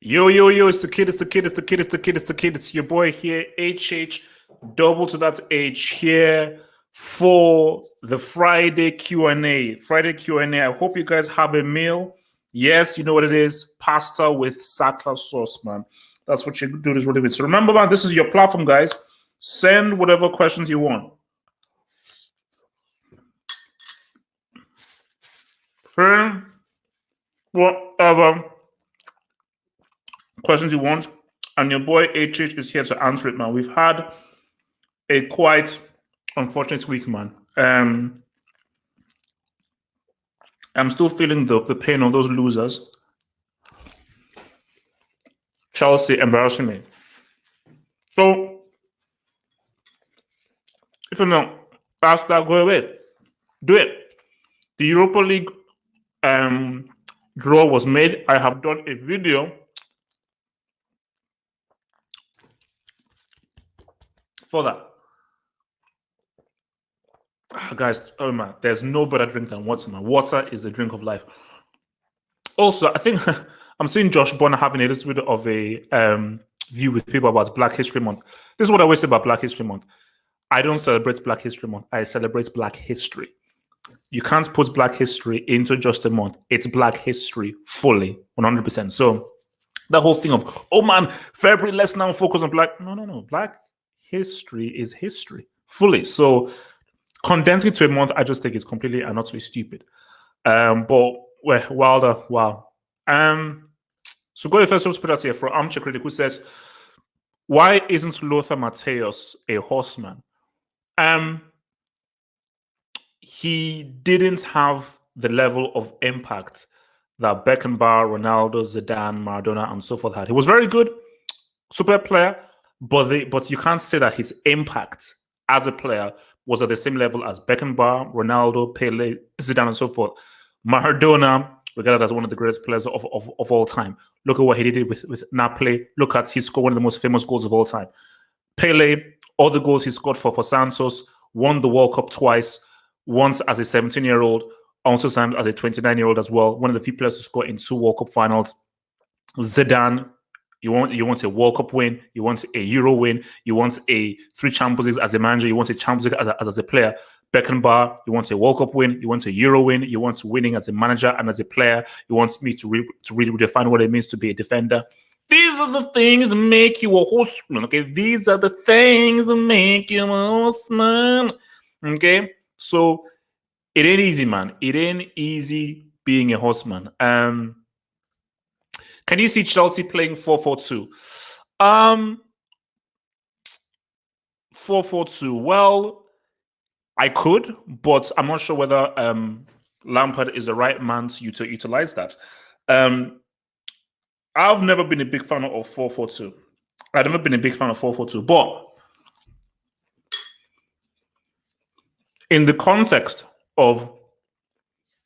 Yo, yo, yo, it's the kid, it's the kid, it's the kid, it's the kid, it's the kid. It's your boy here, HH, double to that H here for the Friday Q&A. Friday Q&A. I hope you guys have a meal. Yes, you know what it is. Pasta with Saka sauce, man. That's what you do this really with. So remember, man, this is your platform, guys. Send whatever questions you want. Send whatever questions you want. And your boy HH is here to answer it, man. We've had a quite unfortunate week, man. I'm still feeling the pain of those losers. Chelsea embarrassing me. So, if you know, ask that, go away. Do it. The Europa League draw was made. I have done a video for that. Guys, oh man, there's no better drink than water, man. Water is the drink of life. Also, I think I'm seeing Josh Bonner having a little bit of a view with people about Black History Month. This is what I always say about Black History Month. I don't celebrate Black History Month. I celebrate Black history. You can't put Black history into just a month. It's Black history fully, 100%. So that whole thing of, oh man, February, let's now focus on Black. No. Black history is history fully. So condensing it to a month, I just think it's completely and utterly stupid. But well, Wilder, wow. So go to the first one to put us here for Armchair Critic, who says, why isn't Lothar Matthäus a horseman? He didn't have the level of impact that Beckenbauer, Ronaldo, Zidane, Maradona, and so forth had. He was very good, super player, but you can't say that his impact as a player was at the same level as Beckenbauer, Ronaldo, Pele, Zidane, and so forth. Maradona, regarded as one of the greatest players of all time. Look at what he did with Napoli. Look at he scored one of the most famous goals of all time. Pele, all the goals he scored for Santos, won the World Cup twice, once as a 17-year-old, also signed as a 29-year-old as well. One of the few players to score in 2 World Cup finals. Zidane, you want a World Cup win, you want a Euro win, you want a 3 Champions Leagues as a manager, you want a Champions League as a player. Beckenbauer, you want a World Cup win, you want a Euro win, you want winning as a manager and as a player. You want me to really redefine what it means to be a defender. These are the things that make you a horseman, okay? These are the things that make you a horseman, okay? So it ain't easy, man. It ain't easy being a horseman. Can you see Chelsea playing 4-4-2? 4-4-2. Well, I could, but I'm not sure whether Lampard is the right man to utilize that. I've never been a big fan of 4-4-2. I've never been a big fan of 4-4-2, but in the context of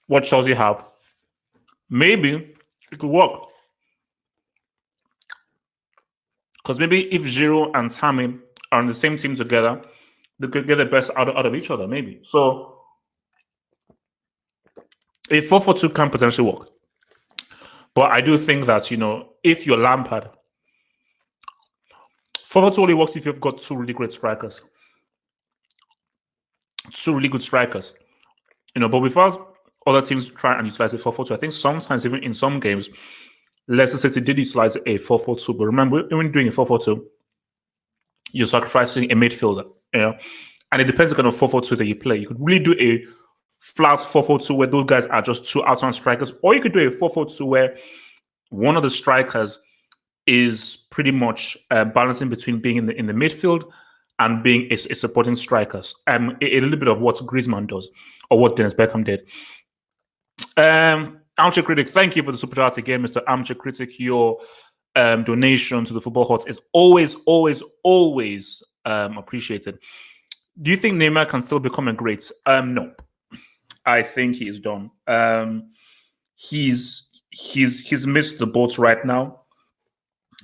what Chelsea have, maybe it could work. Because maybe if Giroud and Tammy are on the same team together, they could get the best out of each other, maybe. So a 4-4-2 can potentially work. But I do think that, if you're Lampard, 4-4-2 only works if you've got 2 really great strikers. 2 really good strikers. But before other teams try and utilize a 4-4-2, I think sometimes even in some games, Leicester City did utilize a 4-4-2. But remember, when doing a 4-4-2, you're sacrificing a midfielder, and it depends on the kind of 4-4-2 that you play. You could really do a flat 4-4-2 where those guys are just 2 outside strikers, or you could do a 4-4-2 where one of the strikers is pretty much balancing between being in the midfield and being a supporting striker. A little bit of what Griezmann does or what Dennis Beckham did. Armchair Critic, thank you for the super chat again, Mr. Armchair Critic. Your donation to the Football Hot is always appreciated. Do you think Nima can still become a great? No, I think he's done. He's missed the boat right now.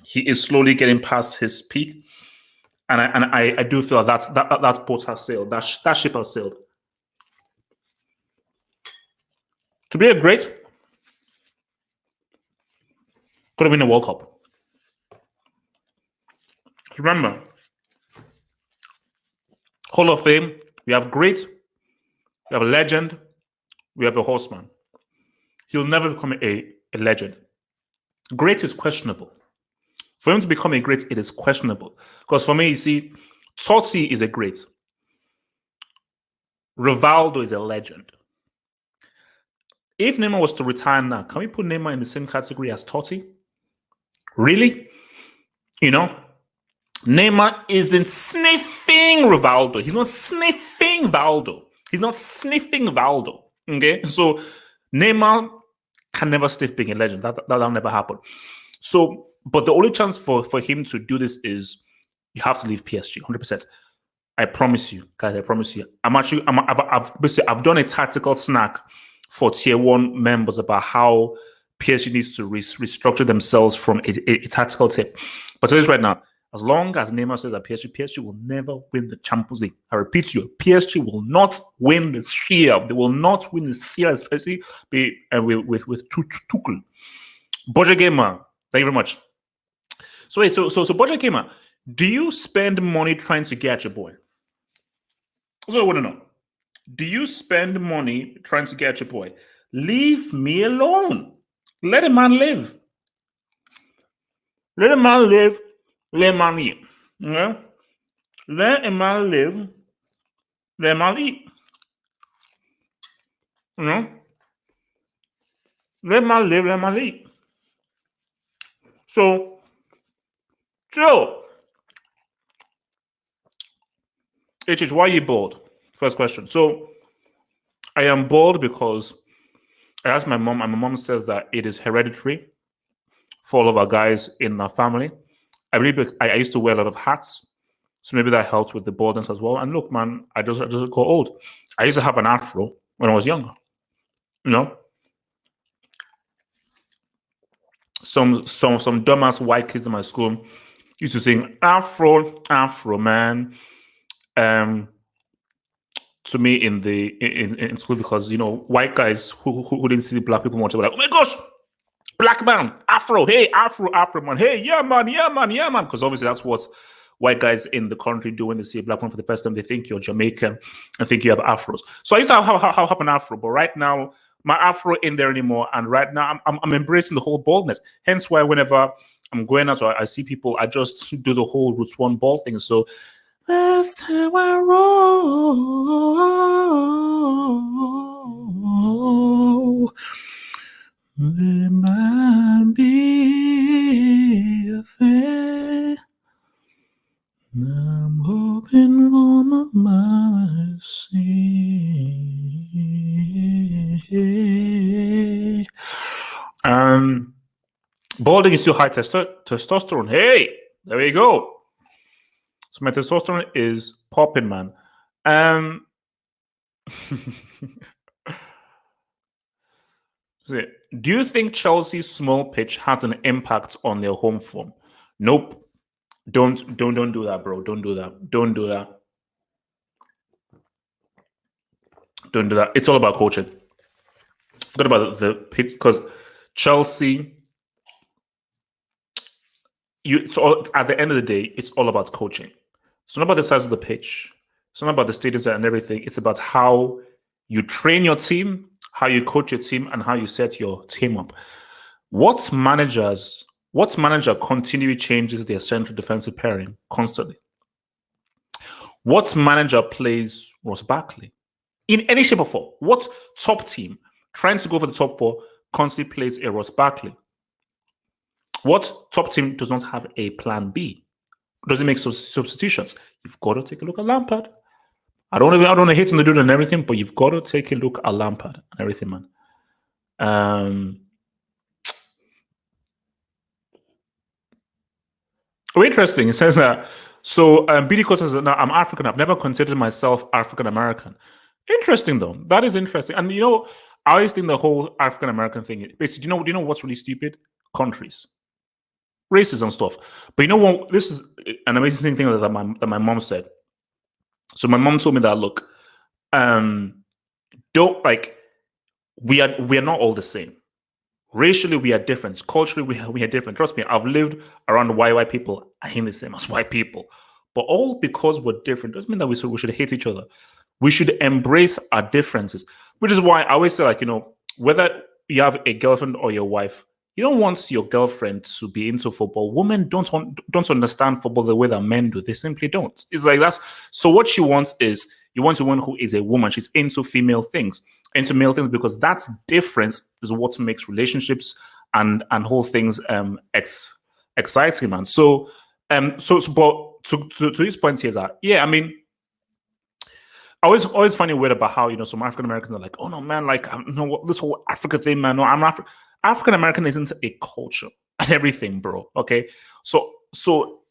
He is slowly getting past his peak, and I do feel that boat has sailed. That ship has sailed. To be a great, could have been a World Cup. Remember, Hall of Fame, we have great, we have a legend, we have a horseman. He'll never become a legend. Great is questionable. For him to become a great, it is questionable. Because for me, you see, Totti is a great. Rivaldo is a legend. If Neymar was to retire now, can we put Neymar in the same category as Totti? Really? You know, Neymar isn't sniffing Rivaldo. He's not sniffing Valdo. He's not sniffing Valdo. Okay? So Neymar can never sniff being a legend. That'll never happen. So, but the only chance for him to do this is you have to leave PSG, 100%. I promise you, guys. I promise you. I've done a tactical snack for tier 1 members about how PSG needs to restructure themselves from a tactical tip. But tell this right now, as long as Neymar says that PSG will never win the Champions League. I repeat to you, PSG will not win this year. They will not win this year, especially with Tuchel. Bojan Gamer, thank you very much. So Bojan Gamer, do you spend money trying to get your boy? That's what I want to know. Do you spend money trying to get your boy? Leave me alone. Let a man live. Let a man live. Let a man eat. Yeah? Let a man live. Let a man eat. You know? Let a man live. Let a man eat. So, Joe. HH, why are you bold? First question. So, I am bold because I asked my mom, and my mom says that it is hereditary for all of our guys in our family. I believe I used to wear a lot of hats, so maybe that helped with the baldness as well. And look, man, I just got old. I used to have an afro when I was younger. You know, some dumbass white kids in my school used to sing Afro, man. To me in school, because white guys who didn't see black people much were like, oh my gosh, black man, Afro, hey, Afro man, hey, yeah man, because obviously that's what white guys in the country do when they see a black man for the first time. They think you're Jamaican and think you have afros. So I used to have an afro, but right now my afro ain't there anymore, and right now I'm embracing the whole baldness. Hence why whenever I'm going out or I see people, I just do the whole roots one bald thing. So that's how I roll. There might be a thing. I'm hoping for my mercy. Balding is too high testosterone. Hey, there you go. So my testosterone is popping, man. Do you think Chelsea's small pitch has an impact on their home form? Nope. Don't do that, bro. Don't do that. Don't do that. Don't do that. It's all about coaching. Forget about the pitch, because Chelsea, at the end of the day, it's all about coaching. It's not about the size of the pitch. It's not about the stadiums and everything. It's about how you train your team, how you coach your team, and how you set your team up. What manager continually changes their central defensive pairing constantly? What manager plays Ross Barkley in any shape or form? What top team trying to go for the top 4 constantly plays a Ross Barkley? What top team does not have a plan B? Doesn't make substitutions? You've got to take a look at Lampard. I don't want to hate on the dude and everything, but you've got to take a look at Lampard and everything, man. Interesting. It says that. So BD says that, no, I'm African. I've never considered myself African American. Interesting, though. That is interesting. And I always think the whole African American thing. Basically, do you know what's really stupid? Countries, races, and stuff. But you know what? This is an amazing thing that my mom said. So my mom told me that, look, don't we are not all the same. Racially, we are different. Culturally, we are different. Trust me, I've lived around white people. I ain't the same as white people. But all because we're different doesn't mean that we should hate each other. We should embrace our differences, which is why I always say, like, whether you have a girlfriend or your wife, you don't want your girlfriend to be into football. Women don't understand football the way that men do. They simply don't. It's like that's so. What she wants is you want someone who is a woman. She's into female things, into male things, because that's difference is what makes relationships and whole things exciting, man. But to his point here is that, yeah, I mean, I always find it weird about how some African Americans are like, oh no, man, like, what this whole Africa thing, man. No, African American isn't a culture and everything, bro. Okay, so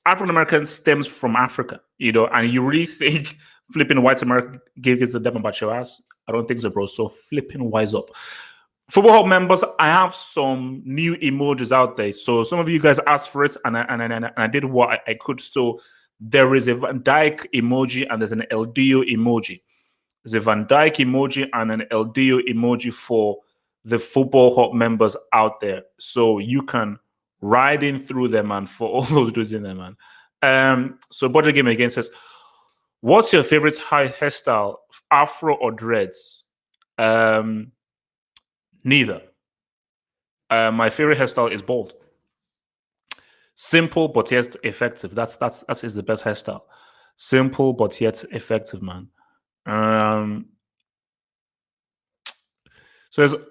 African American stems from Africa, and you really think flipping white America gives a damn about your ass? I don't think so, bro. So flipping wise up. Football Hub members, I have some new emojis out there. So some of you guys asked for it, and I did what I could. So there is a Van Dijk emoji and there's an LDO emoji. There's a Van Dijk emoji and an LDO emoji for the Football Hub members out there. So you can ride in through them, man, for all those dudes in there, man. So Budget Game again says, what's your favorite hairstyle, afro or dreads? Neither. My favorite hairstyle is bald. Simple but yet effective. That is the best hairstyle. Simple but yet effective, man. So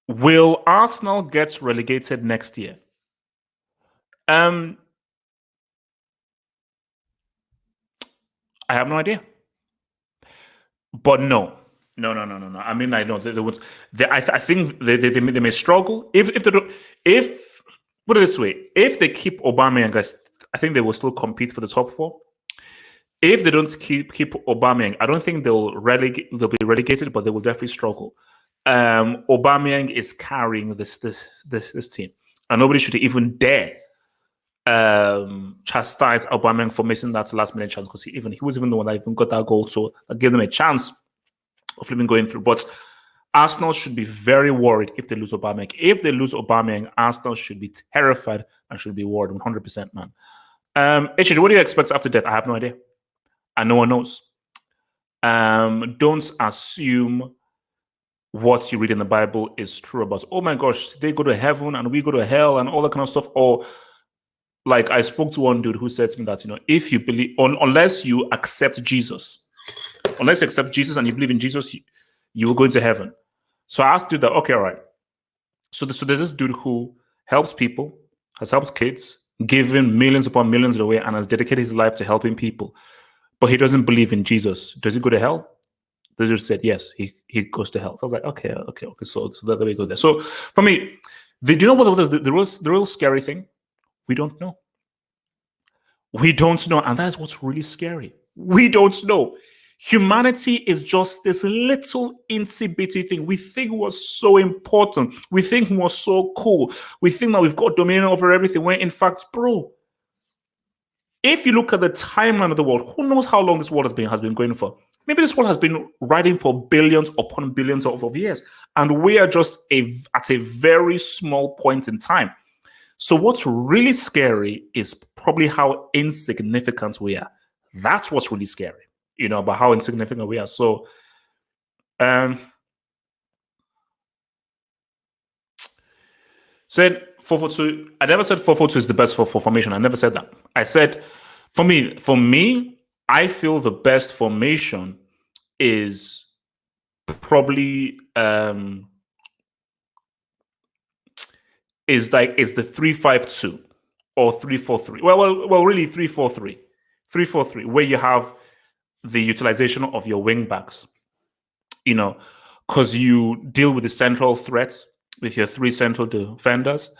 will Arsenal get relegated next year? I have no idea. But no. I mean, I know they would. I think they may struggle if they don't. If put it this way, if they keep Aubameyang, guys, I think they will still compete for the top four. If they don't keep Aubameyang, I don't think they'll be relegated, but they will definitely struggle. Aubameyang is carrying this team, and nobody should even dare chastise Aubameyang for missing that last minute chance, because he was even the one that even got that goal, so that gave them a chance of even going through. But Arsenal should be very worried if they lose Aubameyang. If they lose Aubameyang, Arsenal should be terrified and should be worried 100%, man. HJ, what do you expect after death? I have no idea. And no one knows. Don't assume what you read in the Bible is true about, oh my gosh, they go to heaven and we go to hell and all that kind of stuff. Or like I spoke to one dude who said to me that, if you believe, unless you accept Jesus, and you believe in Jesus, you will go into heaven. So I asked you that, okay, all right. So there's this dude who helps people, has helped kids, given millions upon millions away, and has dedicated his life to helping people. But he doesn't believe in Jesus. Does he go to hell? They just said, yes, he goes to hell. So I was like, okay. So there we go there. So for me, do you know what the real scary thing? We don't know. We don't know. And that is what's really scary. We don't know. Humanity is just this little itty-bitty thing. We think was so important. We think was so cool. We think that we've got dominion over everything, when in fact, bro, if you look at the timeline of the world, who knows how long this world has been going for? Maybe this world has been riding for billions upon billions of years, and we are just at a very small point in time. So what's really scary is probably how insignificant we are. That's what's really scary, about how insignificant we are. So, said 4-4-2. I never said 4-4-2 is the best for formation. I never said that. I said, for me, I feel the best formation is probably is the 3-5-2 or 3-4-3. Well, really 3-4-3. 3-4-3, where you have the utilization of your wing backs, because you deal with the central threats with your three central defenders.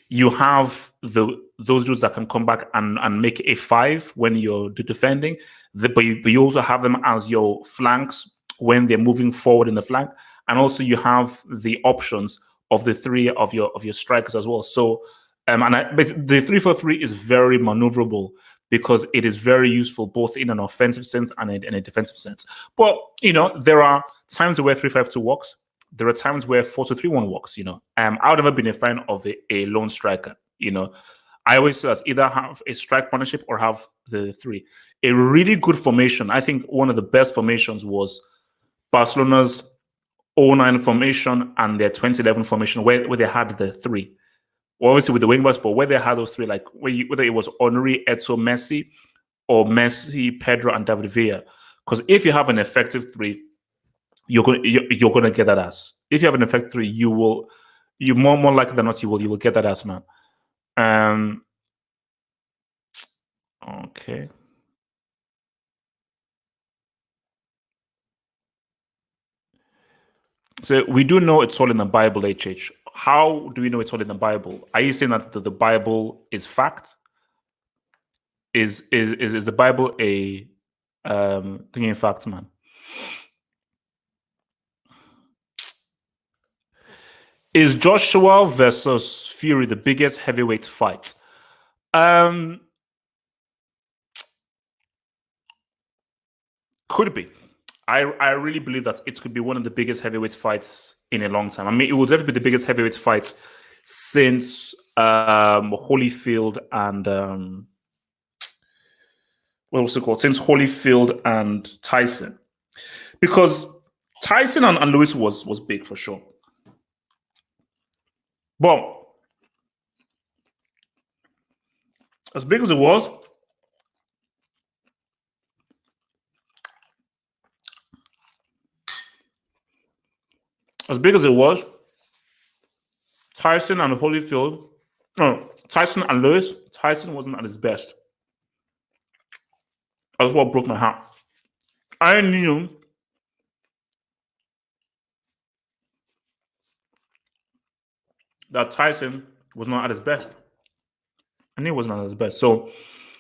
You have those dudes that can come back and make a 5 when you're defending. But you also have them as your flanks when they're moving forward in the flank. And also you have the options of the 3 of your strikers as well. So the 3-4-3 is very maneuverable, because it is very useful both in an offensive sense and in a defensive sense. But, there are times where 3-5-2 works. there are times where 4-2-3-1 works. I've never been a fan of a lone striker. I always say either have a strike partnership or have the three. A really good formation. I think one of the best formations was Barcelona's 09 formation and their 2011 formation, where they had the three. Well, obviously with the wing backs, but where they had those three, like whether it was Henry, Eto, Messi, or Messi, Pedro, and David Villa. Because if you have an effective three, you're gonna get that ass. If you have an effective three, you more likely than not you will get that ass, man. Okay. So we do know it's all in the Bible, HH. How do we know it's all in the Bible? Are you saying that the Bible is fact? Is the Bible a thing in fact, man? Is Joshua versus Fury the biggest heavyweight fight? Could be. I really believe that it could be one of the biggest heavyweight fights in a long time. I mean, it will definitely be the biggest heavyweight fight since Holyfield and what was it called? Since Holyfield and Tyson, because Tyson and Lewis was big for sure. But as big as it was, Tyson and Holyfield, no, Tyson and Lewis, Tyson wasn't at his best. That's what broke my heart. I knew that Tyson was not at his best. I knew he wasn't at his best. So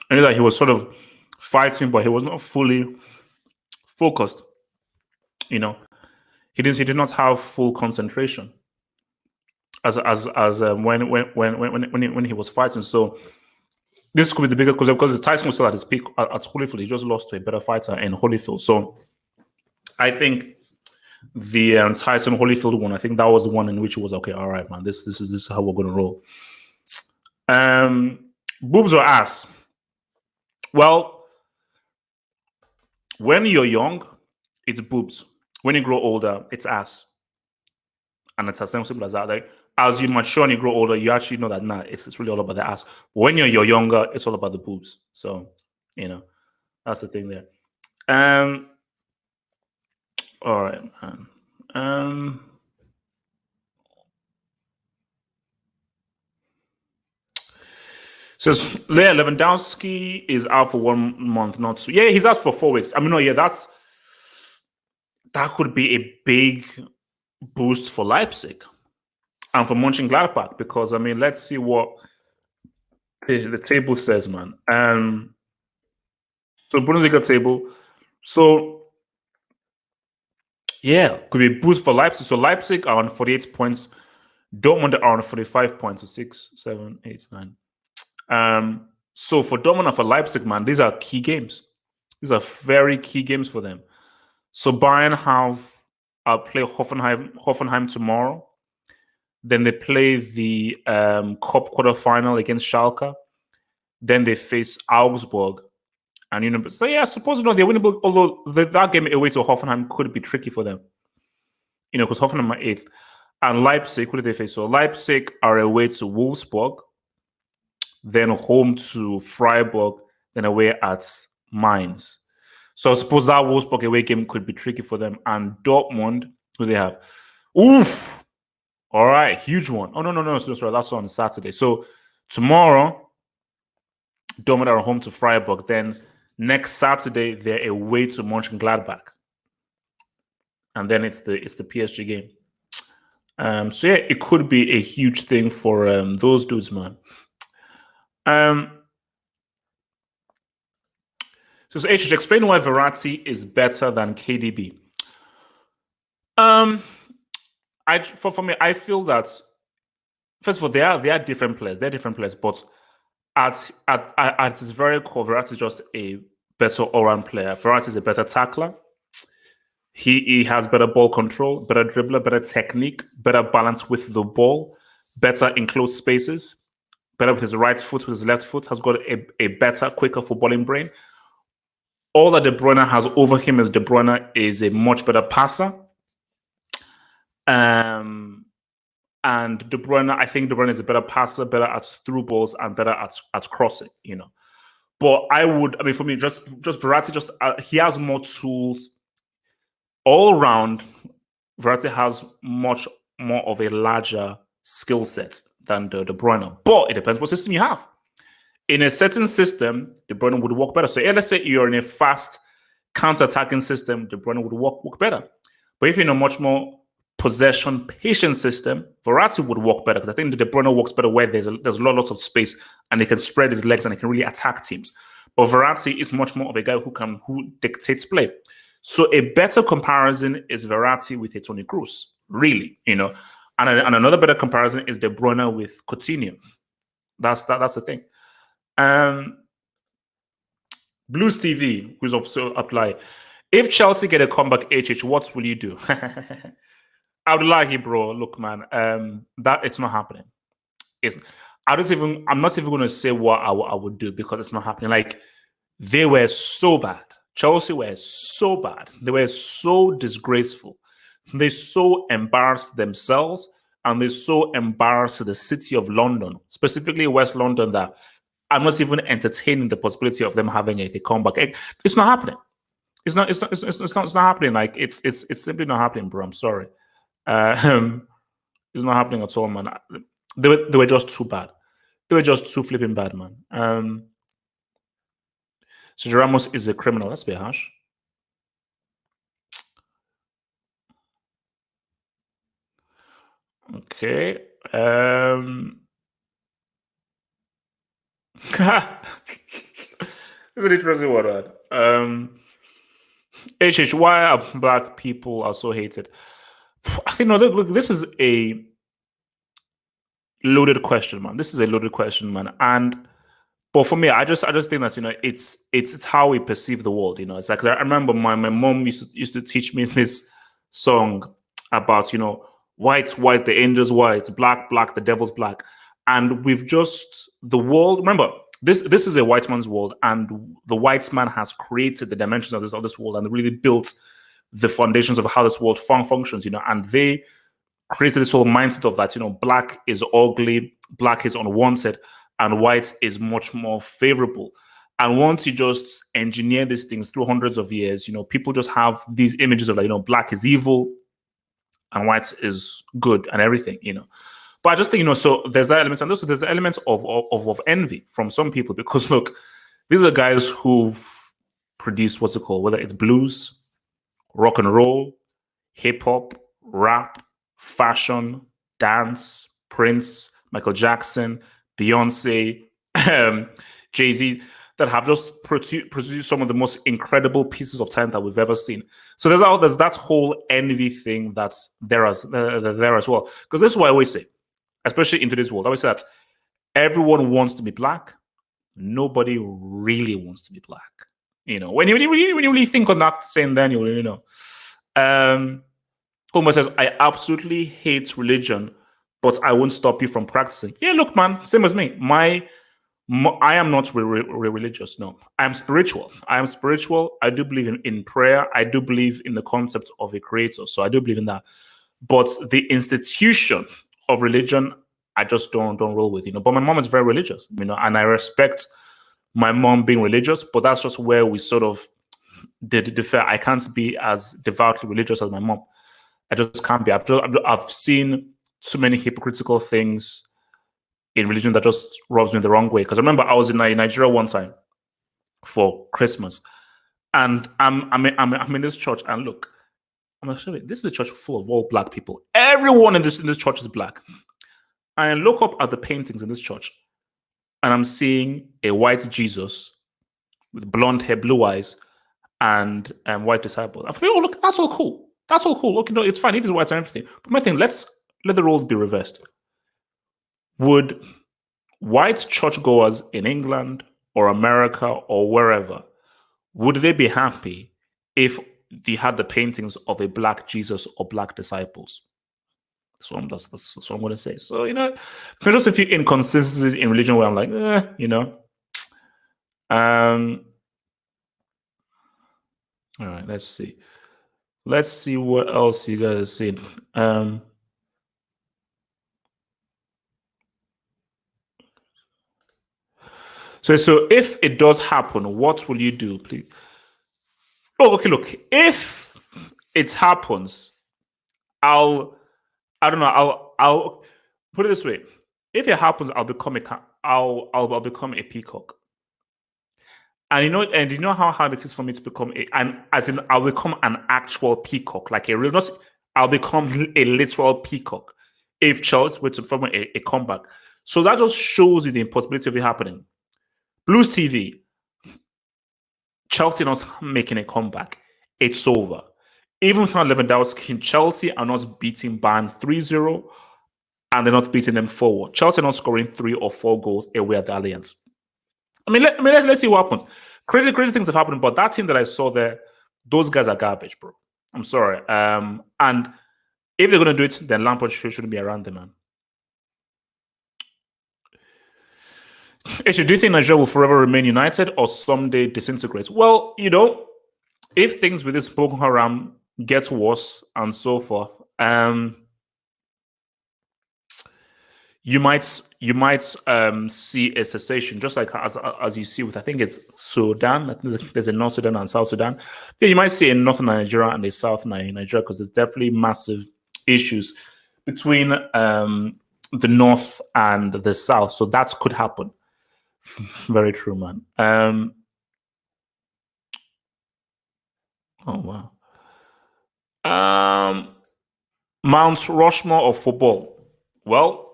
I knew that he was sort of fighting, but he was not fully focused. He did not have full concentration as when he was fighting. So this could be the biggest because Tyson was still at his peak at Holyfield. He just lost to a better fighter in Holyfield. So I think the Tyson Holyfield one, I think that was the one in which it was okay. All right, man, this is how we're going to roll. Boobs or ass? Well, when you're young, it's boobs. When you grow older, it's ass. And it's as simple as that. Like, as you mature and you grow older, you actually know that it's really all about the ass. But when you're younger, it's all about the boobs. So, that's the thing there. All right, man. Says Leah Lewandowski is out for 1 month, not 2. Yeah, he's out for 4 weeks. I mean, no, yeah, that could be a big boost for Leipzig and for Mönchengladbach because, I mean, let's see what the table says, man. So Bundesliga table. So yeah, could be a boost for Leipzig. So Leipzig are on 48 points. Dortmund are on 45 points. So 6, 7, 8, 9. So for Dortmund and for Leipzig, man, these are key games. These are very key games for them. So Bayern play Hoffenheim tomorrow. Then they play the Cup quarterfinal against Schalke. Then they face Augsburg. And so yeah, I suppose they're winnable. Although that game away to Hoffenheim could be tricky for them. Because Hoffenheim are 8th. And Leipzig, who did they face? So Leipzig are away to Wolfsburg, then home to Freiburg, then away at Mainz. So I suppose that Wolfsburg away game could be tricky for them. And Dortmund, who they have? Oof! All right, huge one. Oh, no. Sorry, that's on Saturday. So tomorrow, Dortmund are home to Freiburg. Then next Saturday, they're away to Mönchengladbach. And then it's the PSG game. So yeah, it could be a huge thing for those dudes, man. So HH, explain why Verratti is better than KDB. For me, I feel that first of all, they are different players. They're different players, but at his very core, Verratti is just a better all-round player. Verratti is a better tackler. He has better ball control, better dribbler, better technique, better balance with the ball, better enclosed spaces, better with his right foot, with his left foot, has got a better, quicker footballing brain. All that De Bruyne has over him is De Bruyne is a much better passer. And De Bruyne, I think De Bruyne is a better passer, better at through balls, and better at crossing, But for me, just Verratti, he has more tools all round. Verratti has much more of a larger skill set than De Bruyne. But it depends what system you have. In a certain system, De Bruyne would work better. So let's say you're in a fast counter-attacking system, De Bruyne would work better. But if you're in a much more possession patient system, Verratti would work better, because I think De Bruyne works better where there's lots of space and he can spread his legs and he can really attack teams. But Verratti is much more of a guy who dictates play. So a better comparison is Verratti with a Toni Kroos, really, And another better comparison is De Bruyne with Coutinho. That's the thing. Blues TV, who's also apply. If Chelsea get a comeback, what will you do? Abdullahi, bro, look, man, that it's not happening. I'm not even going to say what I would do, because it's not happening. Like, they were so bad. Chelsea were so bad. They were so disgraceful. They so embarrassed themselves, and they so embarrassed the city of London, specifically West London, that I'm not even entertaining the possibility of them having a comeback. It's not happening. It's not happening. Like, it's simply not happening, bro. I'm sorry. It's not happening at all, man. They were just too bad. They were just too flipping bad, man. So Ramos is a criminal. That's a bit harsh. Okay. This is an interesting word. Why are black people so hated? I think, no, look, this is a loaded question, man. This is a loaded question, man. But for me, I just think that, it's how we perceive the world. It's like, I remember my mom used to teach me this song about, white, the angel's white, black, the devil's black. And the world, remember, this is a white man's world, and the white man has created the dimensions of this world and really built the foundations of how this world functions, and they created this whole mindset of that, black is ugly, black is unwanted, and white is much more favorable. And once you just engineer these things through hundreds of years, people just have these images of black is evil and white is good and everything, But I just think, so there's that element, and also there's the element of envy from some people, because look, these are guys who've produced what's it called, whether it's blues, rock and roll, hip hop, rap, fashion, dance, Prince, Michael Jackson, Beyonce, Jay-Z, that have just produced some of the most incredible pieces of talent that we've ever seen. So there's that whole envy thing that's there as well. Because this is what I always say, especially in today's world. I always say that everyone wants to be black. Nobody really wants to be black. When you really think on that saying, then Homer says, I absolutely hate religion, but I won't stop you from practicing. Yeah, look, man, same as me. I am not religious. No, I'm spiritual. I am spiritual. I do believe in prayer. I do believe in the concept of a creator. So I do believe in that. But the institution of religion, I just don't roll with. But my mom is very religious. And I respect my mom being religious. But that's just where we sort of differ. I can't be as devoutly religious as my mom. I just can't be. I've seen too many hypocritical things in religion that just rubs me the wrong way. Because I remember I was in Nigeria one time for Christmas, and I'm in this church, and look, I'm assuming this is a church full of all black people. Everyone in this church is black. I look up at the paintings in this church, and I'm seeing a white Jesus with blonde hair, blue eyes, and white disciples. I feel, oh, look, that's all cool. That's all cool. Look, it's fine if it's white and everything. But my thing, let's let the roles be reversed. Would white churchgoers in England or America or wherever, would they be happy if they had the paintings of a black Jesus or black disciples. That's what I'm going to say. So, there's just a few inconsistencies in religion where I'm like, all right, let's see. Let's see what else you guys are seeing. So if it does happen, what will you do, please? Oh, okay, look. If it happens, I don't know. I'll put it this way. If it happens, I'll become a peacock. And you know how hard it is for me to become I'll become an actual peacock, like a real, not, I'll become a literal peacock if Chelsea were to form a comeback. So that just shows you the impossibility of it happening. Blues TV, Chelsea not making a comeback. It's over. Even without Lewandowski, Chelsea are not beating Bayern 3-0 and they're not beating them 4-1. Chelsea are not scoring 3 or 4 goals away at the Allianz. Let's see what happens. Crazy things have happened, but that team that I saw there, those guys are garbage, bro. I'm sorry. And if they're going to do it, then Lampard shouldn't be around them, man. Actually, do you think Nigeria will forever remain united or someday disintegrate? Well, if things with this Boko Haram get worse and so forth, you might see a cessation, just like as you see with, I think it's Sudan. I think there's a North Sudan and South Sudan. Yeah, you might see a Northern Nigeria and a South Nigeria because there's definitely massive issues between the North and the South. So that could happen. Very true, man. Oh wow. Mount Rushmore of football. Well,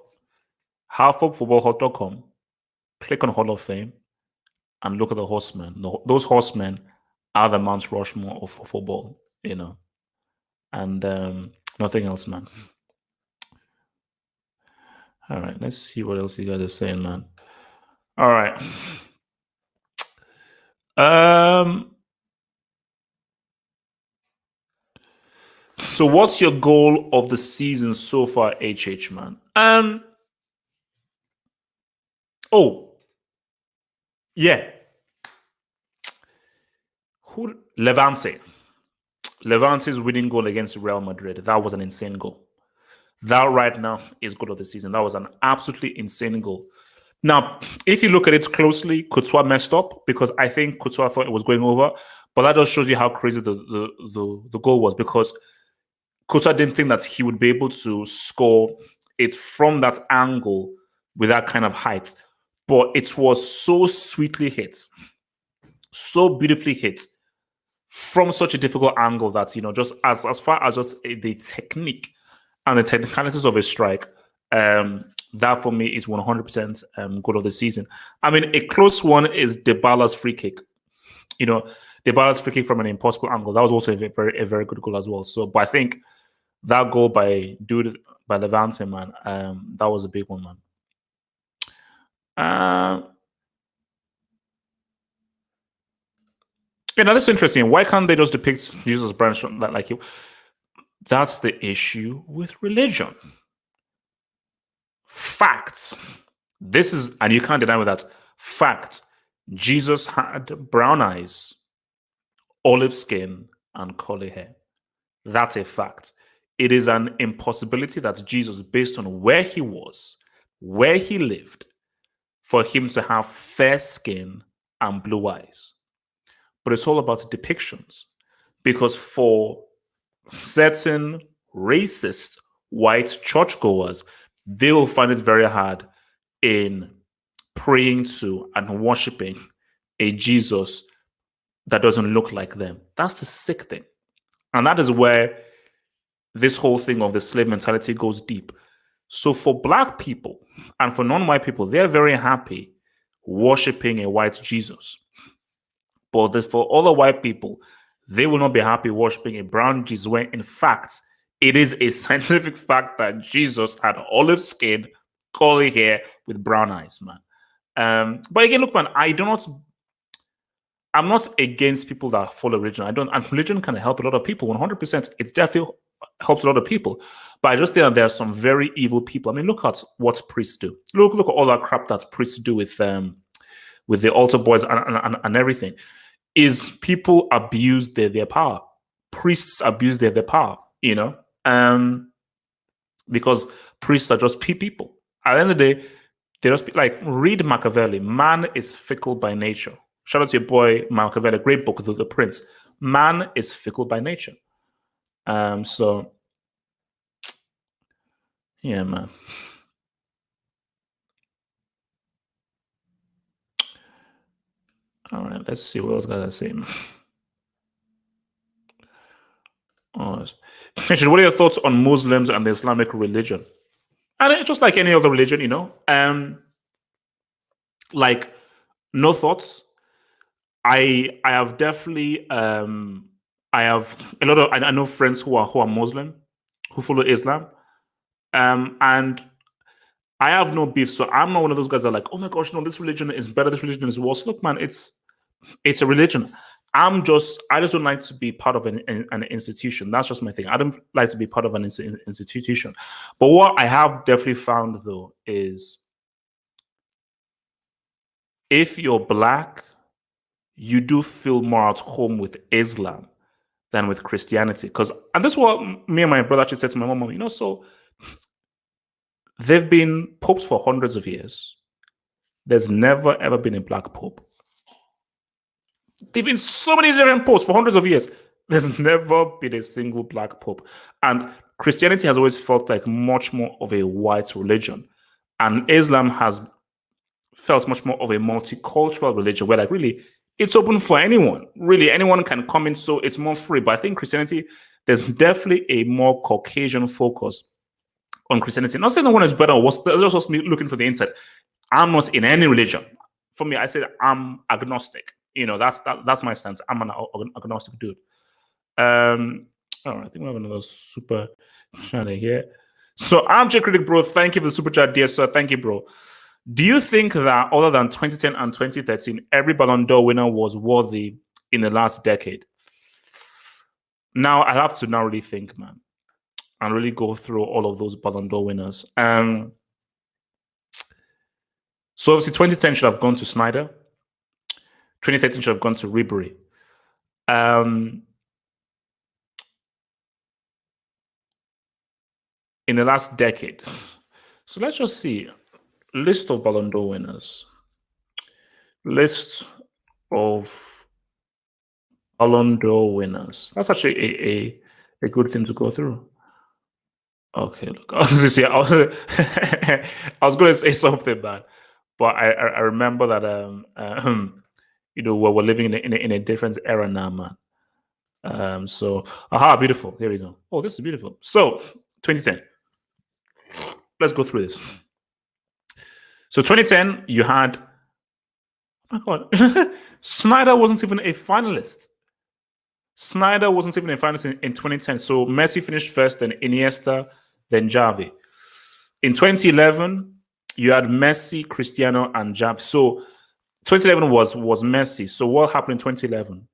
halfoffootballhot.com, click on Hall of Fame, and look at the horsemen. Those horsemen are the Mount Rushmore of football, and nothing else, man. All right, let's see what else you guys are saying, man. All right. So what's your goal of the season so far, HH, man? Oh, yeah. Levante's winning goal against Real Madrid. That was an insane goal. That right now is goal of the season. That was an absolutely insane goal. Now, if you look at it closely, Courtois messed up because I think Courtois thought it was going over, but that just shows you how crazy the goal was because Courtois didn't think that he would be able to score it from that angle with that kind of height. But it was so sweetly hit, so beautifully hit from such a difficult angle that, just as far as just the technique and the technicalities of a strike, that for me is 100% goal of the season. I mean, a close one is Dybala's free kick. Dybala's free kick from an impossible angle. That was also a very good goal as well. So, but I think that goal by Levante, man, that was a big one, man. That's interesting. Why can't they just depict Jesus' branch like you? That's the issue with religion. Facts. And you can't deny with that. Facts. Jesus had brown eyes, olive skin, and curly hair. That's a fact. It is an impossibility that Jesus, based on where he was, where he lived, for him to have fair skin and blue eyes. But it's all about depictions. Because for certain racist white churchgoers, they will find it very hard in praying to and worshiping a Jesus that doesn't look like them. That's the sick thing. And that is where this whole thing of the slave mentality goes deep. So for black people and for non-white people, they're very happy worshiping a white Jesus. But for other white people, they will not be happy worshiping a brown Jesus when, in fact, it is a scientific fact that Jesus had olive skin, curly hair, with brown eyes, man. But again, look, man, I I'm not against people that follow religion. I don't, and religion can help a lot of people. 100%, it definitely helps a lot of people. But I just think that there are some very evil people. I mean, look at what priests do. Look at all that crap that priests do with the altar boys and everything. Is people abuse their power? Priests abuse their power. Because priests are just people. At the end of the day, they just like read Machiavelli. Man is fickle by nature. Shout out to your boy Machiavelli, great book, The Prince. Man is fickle by nature. So yeah, man. All right, let's see what else guys are saying. What are your thoughts on Muslims and the Islamic religion? And it's just like any other religion, like no thoughts. I have definitely I have a lot of I know friends who are Muslim, who follow Islam, and I have no beef. So I'm not one of those guys that are like, oh my gosh, no, this religion is better, this religion is worse. Look, man, it's a religion. I just don't like to be part of an institution. That's just my thing. I don't like to be part of an institution. But what I have definitely found though is if you're black, you do feel more at home with Islam than with Christianity. And this is what me and my brother actually said to my mom, so they've been popes for hundreds of years. There's never ever been a black pope. There've been so many different popes for hundreds of years. There's never been a single black pope. And Christianity has always felt like much more of a white religion. And Islam has felt much more of a multicultural religion where like really it's open for anyone. Really, anyone can come in, so it's more free. But I think Christianity, there's definitely a more Caucasian focus on Christianity. Not saying no one is better or worse. That's just me looking for the insight. I'm not in any religion. For me, I said I'm agnostic. That's my stance. I'm an agnostic dude. All right, I think we have another super chat here. So, Armchair Critic Bro, thank you for the super chat, dear sir. Thank you, bro. Do you think that other than 2010 and 2013, every Ballon d'Or winner was worthy in the last decade? Now, I have to now really think, man, and really go through all of those Ballon d'Or winners. So obviously 2010 should have gone to Snyder. 2013 should have gone to Ribery. In the last decade. So let's just see. List of Ballon d'Or winners. List of Ballon d'Or winners. That's actually a good thing to go through. Okay, look. I was going to say something bad, but I remember that we're living in a different era now, man. So beautiful. Here we go. Oh, this is beautiful. So 2010. Let's go through this. So 2010, you had Snyder wasn't even a finalist. Snyder wasn't even a finalist in 2010. So Messi finished first, then Iniesta, then Xavi. In 2011, you had Messi, Cristiano, and Xavi. So 2011 was Messi. So what happened in 2011?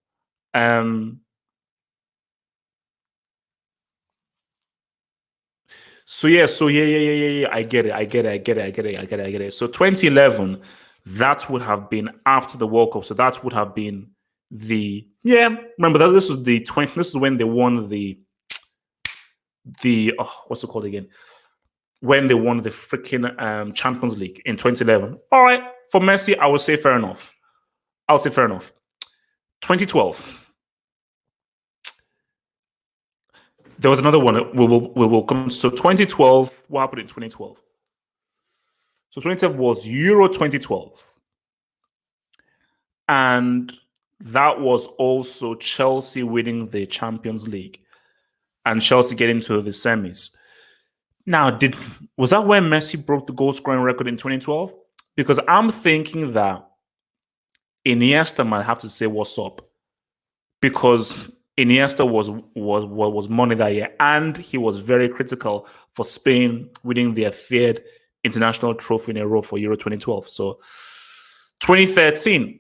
So yeah. I get it. So 2011, that would have been after the World Cup. So that would have been remember that this was this is when they won the what's it called again? When they won the freaking Champions League in 2011. All right, for Messi, I would say fair enough. 2012. There was another one. We will come. So 2012. What happened in 2012? So 2012 was Euro 2012, and that was also Chelsea winning the Champions League and Chelsea getting to the semis. Now, was that when Messi broke the goal scoring record in 2012? Because I'm thinking that Iniesta might have to say what's up, because Iniesta was money that year, and he was very critical for Spain winning their third international trophy in a row for Euro 2012. So 2013,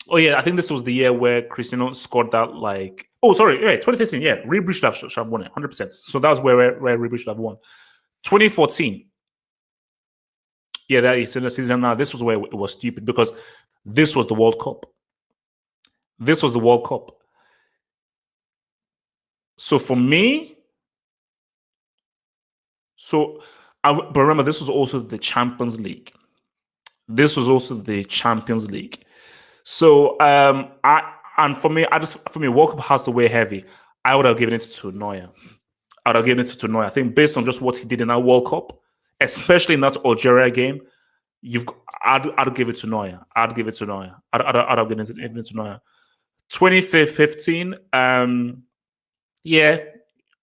Oh yeah, I think this was the year where Cristiano scored that like. Oh sorry, yeah, 2013. Yeah, Real should have won it 100%. So that was where Real should have won. 2014. Yeah, that is in the season now. This was where it was stupid because this was the World Cup. This was the World Cup. So for me, but remember, this was also the Champions League. This was also the Champions League. So for me, World Cup has to weigh heavy. I would have given it to Neuer. I would have given it to Neuer. I think based on just what he did in that World Cup, especially in that Algeria game, I'd give it to Neuer. I'd give it to Neuer. I'd have given it to Neuer. 2015, yeah,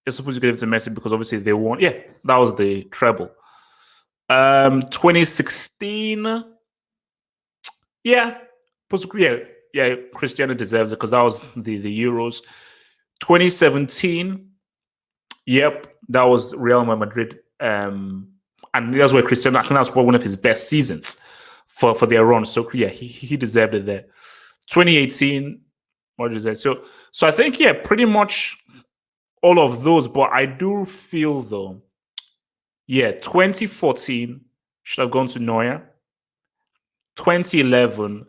it's supposed to give it to Messi because obviously they won. Yeah, that was the treble. 2016, yeah, Cristiano deserves it because that was the Euros. 2017, yep, that was Real Madrid. And that's where Cristiano, I think that's one of his best seasons for their run. So yeah, he deserved it there. 2018, what is that? So I think pretty much all of those. But I do feel though, 2014 should have gone to Neuer. 2011,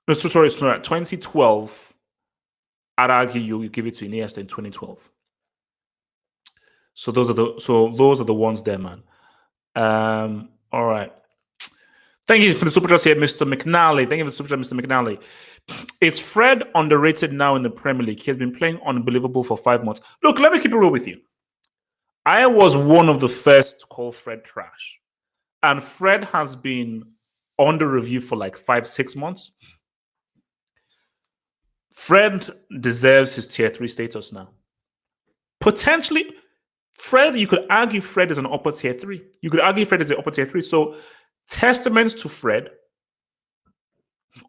no, sorry, 2012. I'd argue you give it to Iniesta in 2012. So those are the ones there, man. All right. Thank you for the super chat here, Mr. McNally. Thank you for the super chat, Mr. McNally. Is Fred underrated now in the Premier League? He has been playing unbelievable for 5 months. Look, let me keep it real with you. I was one of the first to call Fred trash. And Fred has been under review for like 5-6 months. Fred deserves his tier 3 status now. Potentially, Fred, you could argue Fred is an upper tier 3. You could argue Fred is an upper tier 3. So, testament to Fred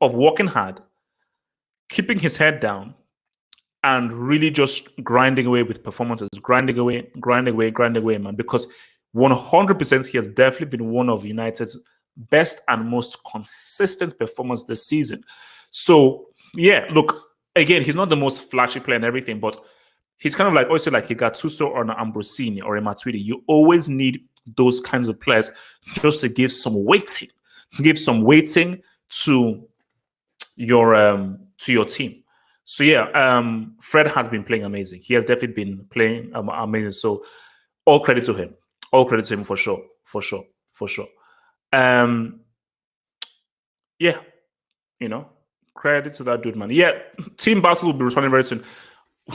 of working hard, keeping his head down, and really just grinding away with performances, grinding away, man. Because 100% he has definitely been one of United's best and most consistent performers this season. So, yeah, look, again, he's not the most flashy player and everything, but he's kind of like also like a Gattuso or an Ambrosini or a Matuidi. You always need those kinds of players just to give some weighting, to your team. So Fred has been playing amazing. He has definitely been playing amazing. So all credit to him. All credit to him for sure. Credit to that dude, man. Yeah, team battle will be returning very soon.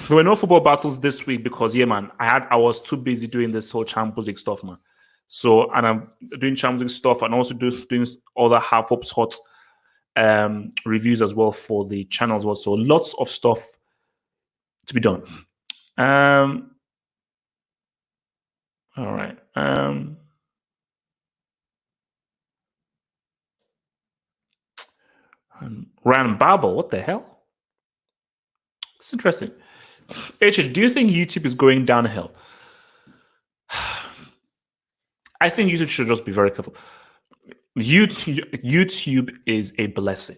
There were no football battles this week because man, I was too busy doing this whole Champions League stuff, man. So, and I'm doing Champions League stuff and also doing other half ups hot reviews as well for the channel as well. So lots of stuff to be done. All right. Ryan Babel, what the hell? It's interesting. HH, do you think YouTube is going downhill? I think YouTube should just be very careful. YouTube is a blessing.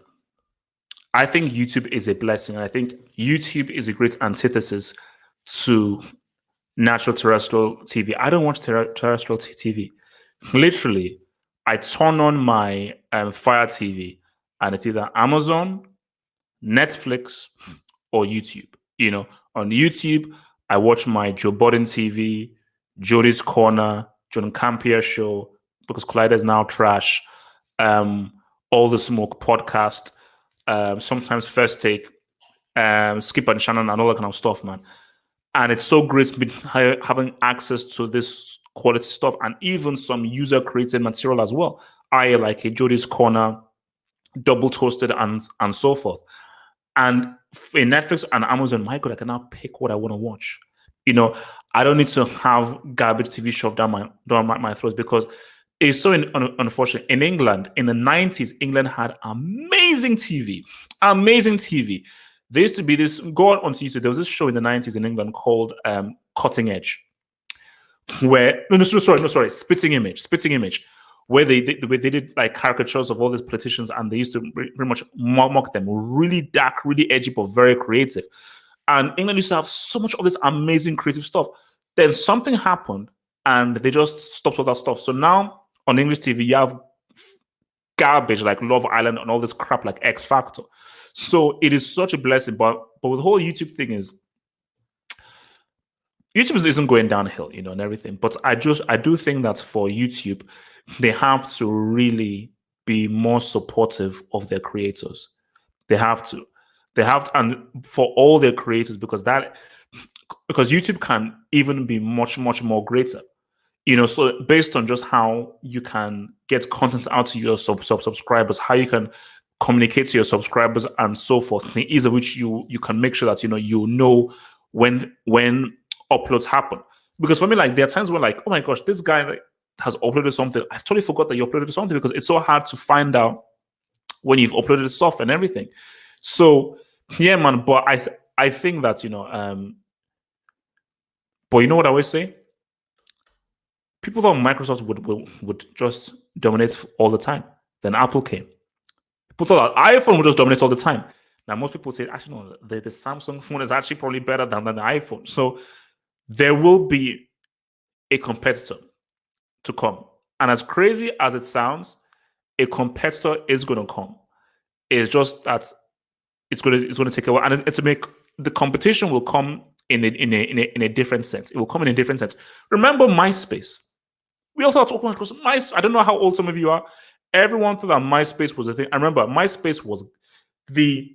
I think YouTube is a blessing. I think YouTube is a great antithesis to natural terrestrial TV. I don't watch terrestrial TV. Literally, I turn on my Fire TV and it's either Amazon, Netflix, or YouTube. On YouTube, I watch my Joe Budden TV, Jody's Corner, John Campier Show, because Collider is now trash, All the Smoke podcast, sometimes First Take, Skip and Shannon, and all that kind of stuff, man. And it's so great having access to this quality stuff and even some user-created material as well. I like a Jody's Corner, Double Toasted, and so forth. And in Netflix and Amazon, my God, I can now pick what I want to watch. I don't need to have garbage TV shoved down my throat because it's so unfortunate. In England, in the 90s, England had amazing TV. Amazing TV. There used to be this, go on to YouTube, there was this show in the 90s in England called Cutting Edge. Where, Spitting Image, where they did like caricatures of all these politicians, and they used to pretty much mock them. Really dark, really edgy, but very creative. And England used to have so much of this amazing creative stuff. Then something happened, and they just stopped all that stuff. So now on English TV, you have garbage like Love Island and all this crap like X Factor. So it is such a blessing. But the whole YouTube thing is, YouTube isn't going downhill, and everything. But I do think that for YouTube, they have to really be more supportive of their creators. They have to. And for all their creators, because YouTube can even be much, much more greater. So based on just how you can get content out to your subscribers, how you can communicate to your subscribers and so forth, the ease of which you can make sure that you know when uploads happen. Because for me, like, there are times when, like, oh my gosh, this guy has uploaded something. I totally forgot that you uploaded something, because it's so hard to find out when you've uploaded stuff and everything. So yeah, man. But I think that but you know what I always say? People thought Microsoft would just dominate all the time. Then Apple came. People thought that iPhone would just dominate all the time. Now most people say, actually, no, the Samsung phone is actually probably better than the iPhone. So there will be a competitor to come. And as crazy as it sounds, a competitor is going to come. It's just that it's going to take a while, and it's to make the competition will come in a different sense. It will come in a different sense. Remember MySpace? We all thought, oh my gosh, I don't know how old some of you are. Everyone thought that MySpace was a thing. I remember MySpace was the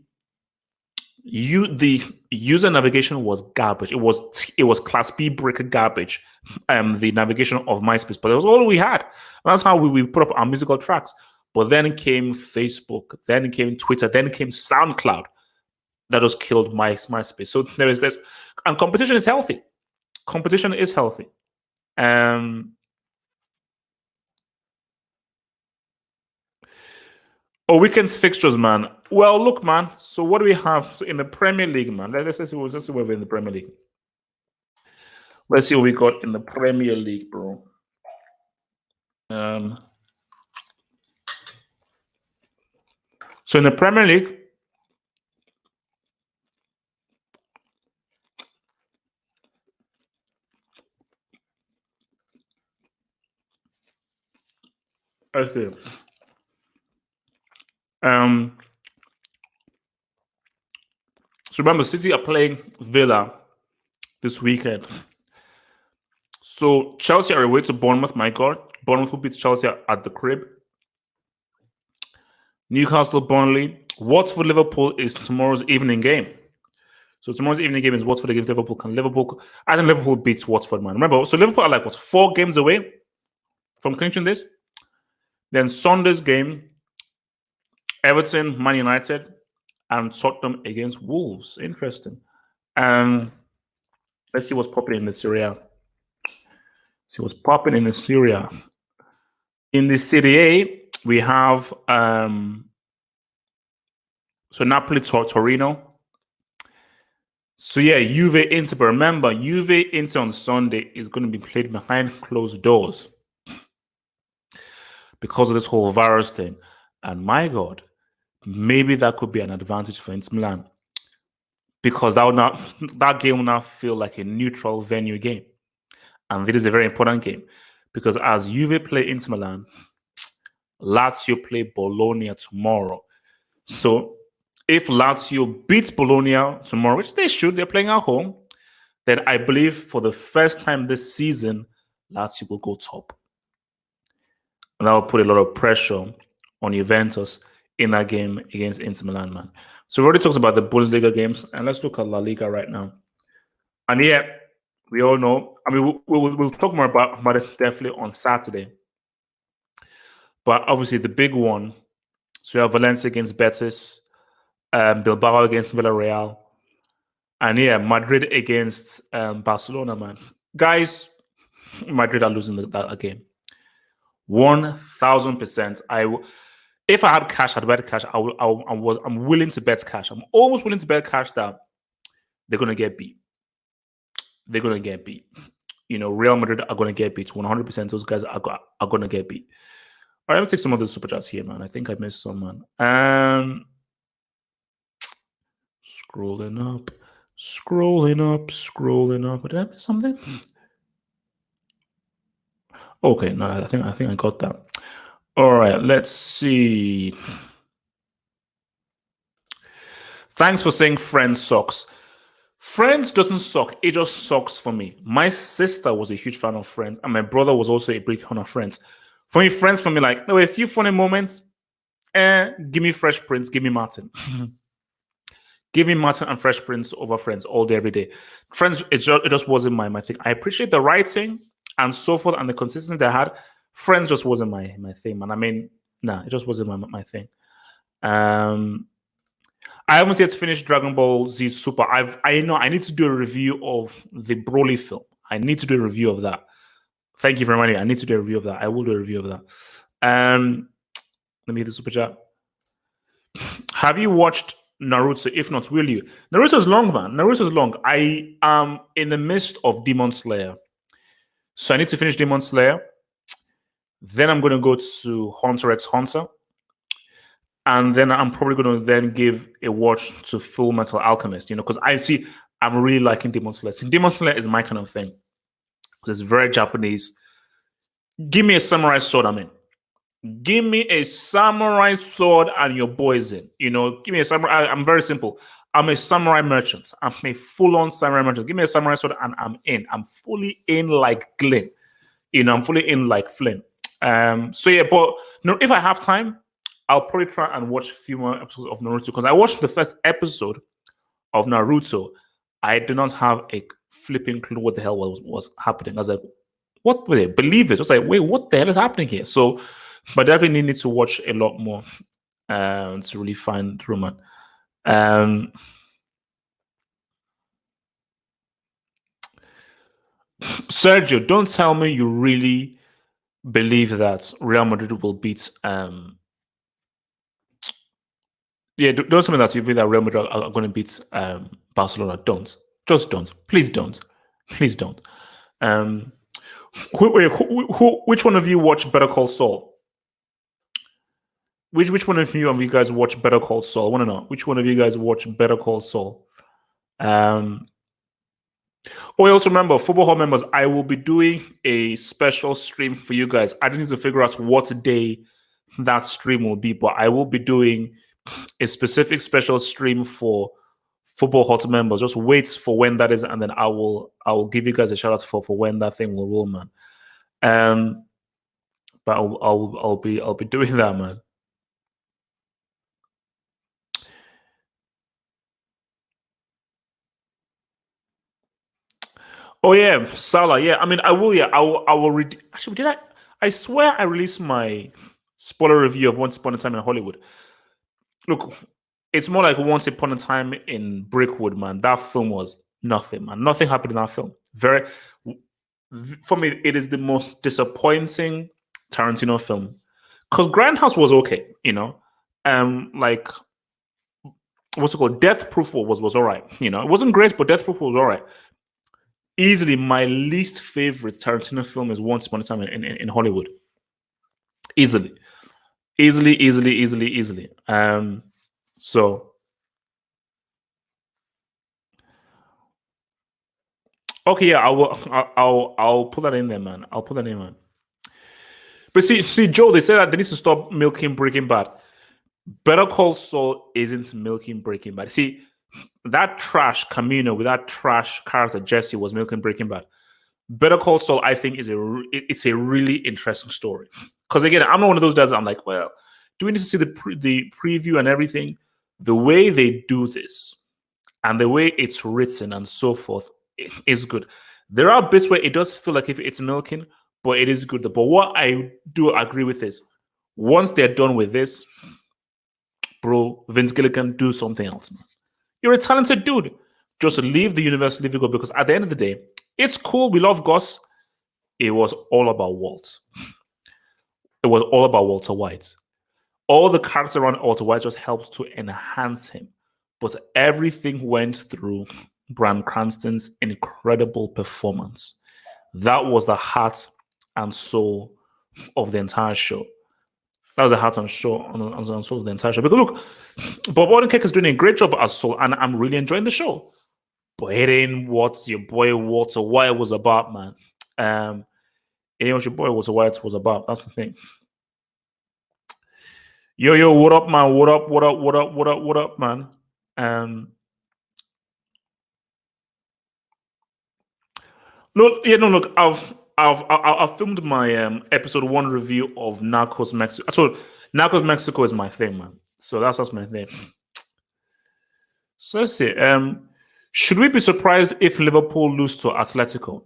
user navigation was garbage. It was Class B brick garbage. The navigation of MySpace, but it was all we had. And that's how we put up our musical tracks. But then came Facebook, then came Twitter, then came SoundCloud. That just killed MySpace. So there is this, and competition is healthy. Competition is healthy. Weekend's fixtures, man. Well, look, man. So what do we have? So in the Premier League, man. Let's see what we're in the Premier League. Let's see what we got in the Premier League, bro. So in the Premier League, let's see. So remember, City are playing Villa this weekend. So Chelsea are away to Bournemouth. My God, Bournemouth will beat Chelsea at the crib. Newcastle, Burnley, Watford, Liverpool is tomorrow's evening game. So tomorrow's evening game is Watford against Liverpool. I think Liverpool beats Watford, man. Remember, so Liverpool are like 4 games away from clinching this. Then Sunday's game, Everton, Man United, and Tottenham against Wolves. Interesting. Let's see what's popping in the Serie A. See what's popping in the Serie A. In the Serie A, we have so Napoli, Torino. So yeah, Juve, Inter. But remember, Juve, Inter on Sunday is going to be played behind closed doors because of this whole virus thing. And my God, maybe that could be an advantage for Inter Milan, because that game will not feel like a neutral venue game. And it is a very important game, because as Juve play Inter Milan, Lazio play Bologna tomorrow. So if Lazio beats Bologna tomorrow, which they should, they're playing at home, then I believe for the first time this season, Lazio will go top. And that will put a lot of pressure on Juventus in that game against Inter Milan, man. So we already talked about the Bundesliga games, and let's look at La Liga right now. And yeah, we all know, I mean, we'll talk more about this definitely on Saturday. But obviously the big one, so we have Valencia against Betis, Bilbao against Villarreal, and yeah, Madrid against Barcelona, man. Guys, Madrid are losing that game. 1,000%. If I had cash, I'd bet cash. I'm willing to bet cash. I'm almost willing to bet cash that they're gonna get beat. They're gonna get beat. Real Madrid are gonna get beat. 100%. Those guys are gonna get beat. All right, let me take some of the super chats here, man. I think I missed some, man. Scrolling up, scrolling up, scrolling up. Did I miss something? Okay, no, I think I got that. All right, let's see. Thanks for saying Friends sucks. Friends doesn't suck. It just sucks for me. My sister was a huge fan of Friends, and my brother was also a big fan of Friends. For me, Friends for me, like, there were a few funny moments. Give me Fresh Prince, give me Martin. Give me Martin and Fresh Prince over Friends all day, every day. Friends, it just wasn't my thing. I appreciate the writing and so forth and the consistency they had. Friends just wasn't my thing, man. I mean, nah, it just wasn't my thing. I haven't yet finished Dragon Ball Z Super. I know I need to do a review of the Broly film. I need to do a review of that. Thank you very much. I need to do a review of that. I will do a review of that. Let me hit the super chat. Have you watched Naruto? If not, will you? Naruto's long, man. Naruto's long. I am in the midst of Demon Slayer. So I need to finish Demon Slayer. Then I'm going to go to Hunter x Hunter. And then I'm probably going to then give a watch to Full Metal Alchemist, because I'm really liking Demon Slayer. See, Demon Slayer is my kind of thing. Because it's very Japanese. Give me a samurai sword, I'm in. Give me a samurai sword and your boys in. Give me a samurai. I'm very simple. I'm a samurai merchant. I'm a full-on samurai merchant. Give me a samurai sword and I'm in. I'm fully in like Glenn. I'm fully in like Flynn. So yeah, but if I have time, I'll probably try and watch a few more episodes of Naruto because I watched the first episode of Naruto. I did not have a flipping clue what the hell was happening. I was like, what were they? Believe this. I was like, wait, what the hell is happening here? So, but definitely need to watch a lot more to really find through, man. Sergio, don't tell me you really believe that Real Madrid will beat don't tell me that you think that Real Madrid are going to beat Barcelona. Don't. Just don't. Please don't. Please don't. Which one of you watched Better Call Saul? Which one of you guys watch Better Call Saul? I want to know. Which one of you guys watch Better Call Saul? Also remember, Football Hall members, I will be doing a special stream for you guys. I need to figure out what day that stream will be, but I will be doing a specific special stream for Football Hot members. Just wait for when that is, and then I will give you guys a shout out for when that thing will roll, man. But I'll be doing that, man. Oh yeah, Salah. Yeah, I mean, I will. Yeah, I will read. Actually, did I? I swear I released my spoiler review of Once Upon a Time in Hollywood. Look, it's more like Once Upon a Time in Brickwood, man. That film was nothing, man. Nothing happened in that film. For me, it is the most disappointing Tarantino film. Because Grindhouse was okay, like what's it called? Death Proof was all right. It wasn't great, but Death Proof was all right. Easily, my least favorite Tarantino film is Once Upon a Time in Hollywood. Easily. So okay, yeah, I'll put that in there, man. I'll put that in, man. But see, Joe, they say that they need to stop milking Breaking Bad. Better Call Saul isn't milking Breaking Bad. See, that trash Camino with that trash character Jesse was milking Breaking Bad. Better Call Saul, I think, it's a really interesting story. Because again, I'm not one of those guys that I'm like, well, do we need to see the preview and everything? The way they do this and the way it's written and so forth is good. There are bits where it does feel like if it's milking, but it is good. But what I do agree with is once they're done with this, bro, Vince Gilligan, do something else, man. You're a talented dude. Just leave the university, leave it go, because at the end of the day, it's cool. We love Gus. It was all about Walt. It was all about Walter White. All the characters around Walter White just helped to enhance him. But everything went through Bryan Cranston's incredible performance. That was the heart and soul of the entire show. That was a heart on show on Soul the entire show. Because look, Bob Odenkirk is doing a great job as Soul, and I'm really enjoying the show. But it ain't what your boy Walter White was about, man. It ain't what your boy Walter White was about. That's the thing. Yo, what up, man? What up? What up? What up? What up? What up, man? Look. I've filmed my episode 1 review of Narcos Mexico. So Narcos Mexico is my thing, man. So that's my thing. So let's see. Should we be surprised if Liverpool lose to Atletico?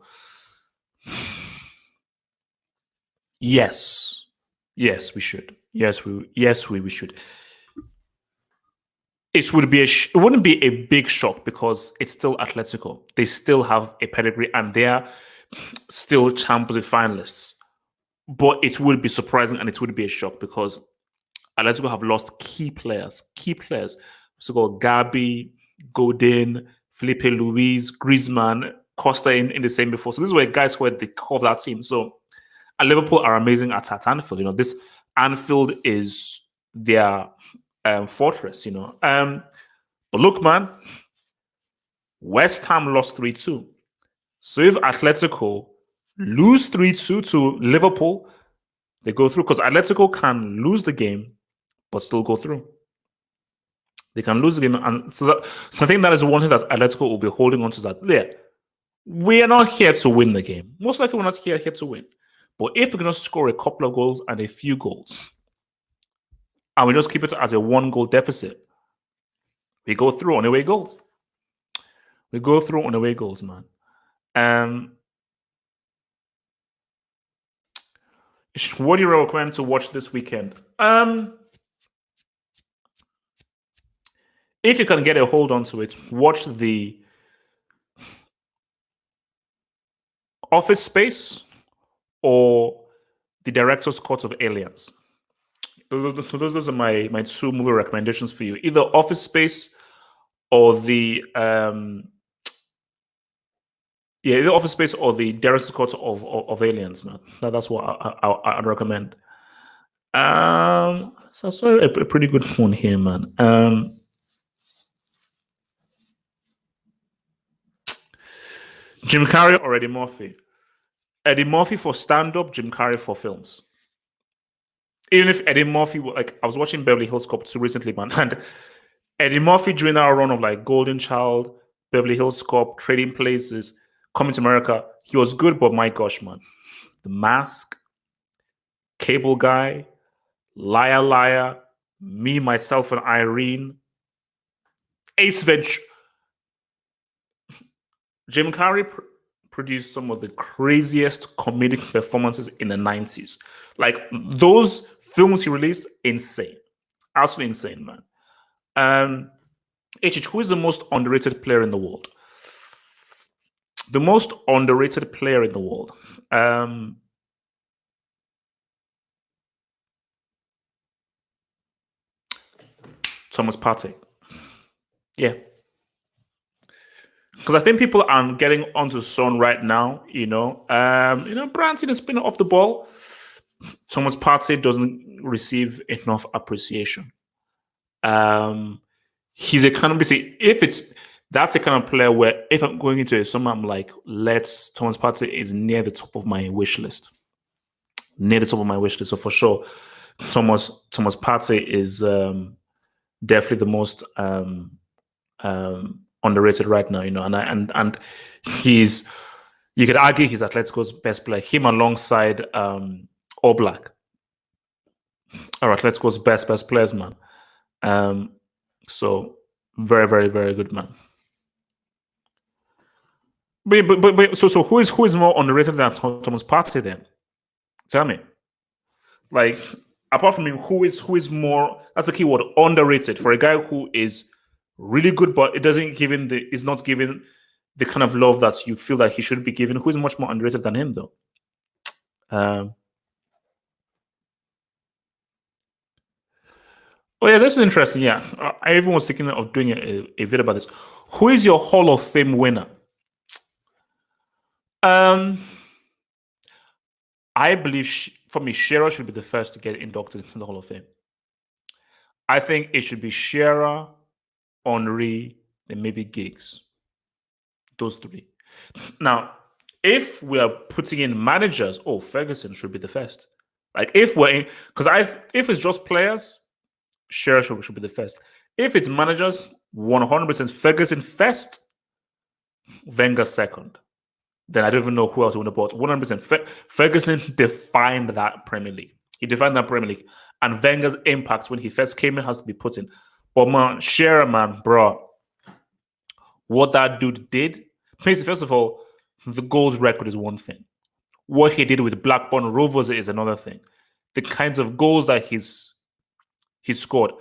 Yes. Yes, we should. We should. It wouldn't be a big shock because it's still Atletico. They still have a pedigree and they're still Champions League finalists. But it would be surprising and it would be a shock because Atletico have lost key players. So got Gabi, Godin, Felipe Luis, Griezmann, Costa in the same before. So these were guys who were the core of that team. So and Liverpool are amazing at Anfield. You know, this Anfield is their fortress. You know, but look, man, West Ham lost 3-2. So if Atletico lose 3-2 to Liverpool, they go through because Atletico can lose the game but still go through. They can lose the game, and so I think that is one thing that Atletico will be holding on to. That we are not here to win the game. Most likely, we're not here to win. But if we're going to score a couple of goals and a few goals, and we just keep it as a 1-goal deficit, we go through on away goals. We go through on away goals, man. What do you recommend to watch this weekend? If you can get a hold onto it, watch the Office Space or the Director's Cut of Aliens. Those are my 2 movie recommendations for you. Either Office Space or the either Office Space or the Director's Cut of Aliens, man. That's what I'd recommend. So I saw a pretty good one here, man. Jim Carrey or Eddie Murphy? Eddie Murphy for stand-up, Jim Carrey for films. Even if Eddie Murphy, like I was watching Beverly Hills Cop 2 recently, man, and Eddie Murphy during our run of like Golden Child, Beverly Hills Cop, Trading Places, Coming to America, he was good, but my gosh, man, The Mask, Cable Guy, Liar Liar, Me, Myself, and Irene, Ace Ventura. Jim Carrey produced some of the craziest comedic performances in the 90s. Like those films he released, insane. Absolutely insane, man. Who is the most underrated player in the world? The most underrated player in the world. Thomas Partey. Yeah. Because I think people are getting onto Son right now, Branson is spinning off the ball. Thomas Partey doesn't receive enough appreciation. He's a kind of that's a kind of player where if I'm going into a summer, I'm like, Thomas Partey is near the top of my wish list. So for sure, Thomas Partey is definitely the most underrated right now, and he's, you could argue he's Atletico's best player. Him alongside Oblak are Atletico's best players, man. So very, very, very good, man. But so who is more underrated than Thomas Partey then? Tell me. Like apart from him, who is more? That's the key word, underrated, for a guy who is really good, but is not given the kind of love that you feel like he should be given. Who is much more underrated than him, though? Oh yeah, this is interesting. Yeah, I even was thinking of doing a video about this. Who is your Hall of Fame winner? I believe for me, Shearer should be the first to get inducted into the Hall of Fame. I think it should be Shearer, Henry, then maybe Giggs. Those three. Now, if we are putting in managers, Ferguson should be the first. Like if we're in, because if it's just players, Shearer should be the first. If it's managers, 100% Ferguson first, Wenger second. Then I don't even know who else would have bought. 100% Ferguson defined that Premier League. He defined that Premier League. And Wenger's impact when he first came in has to be put in. But man, Shearer, man, bro, what that dude did, first of all, the goals record is one thing. What he did with Blackburn Rovers is another thing. The kinds of goals that he's scored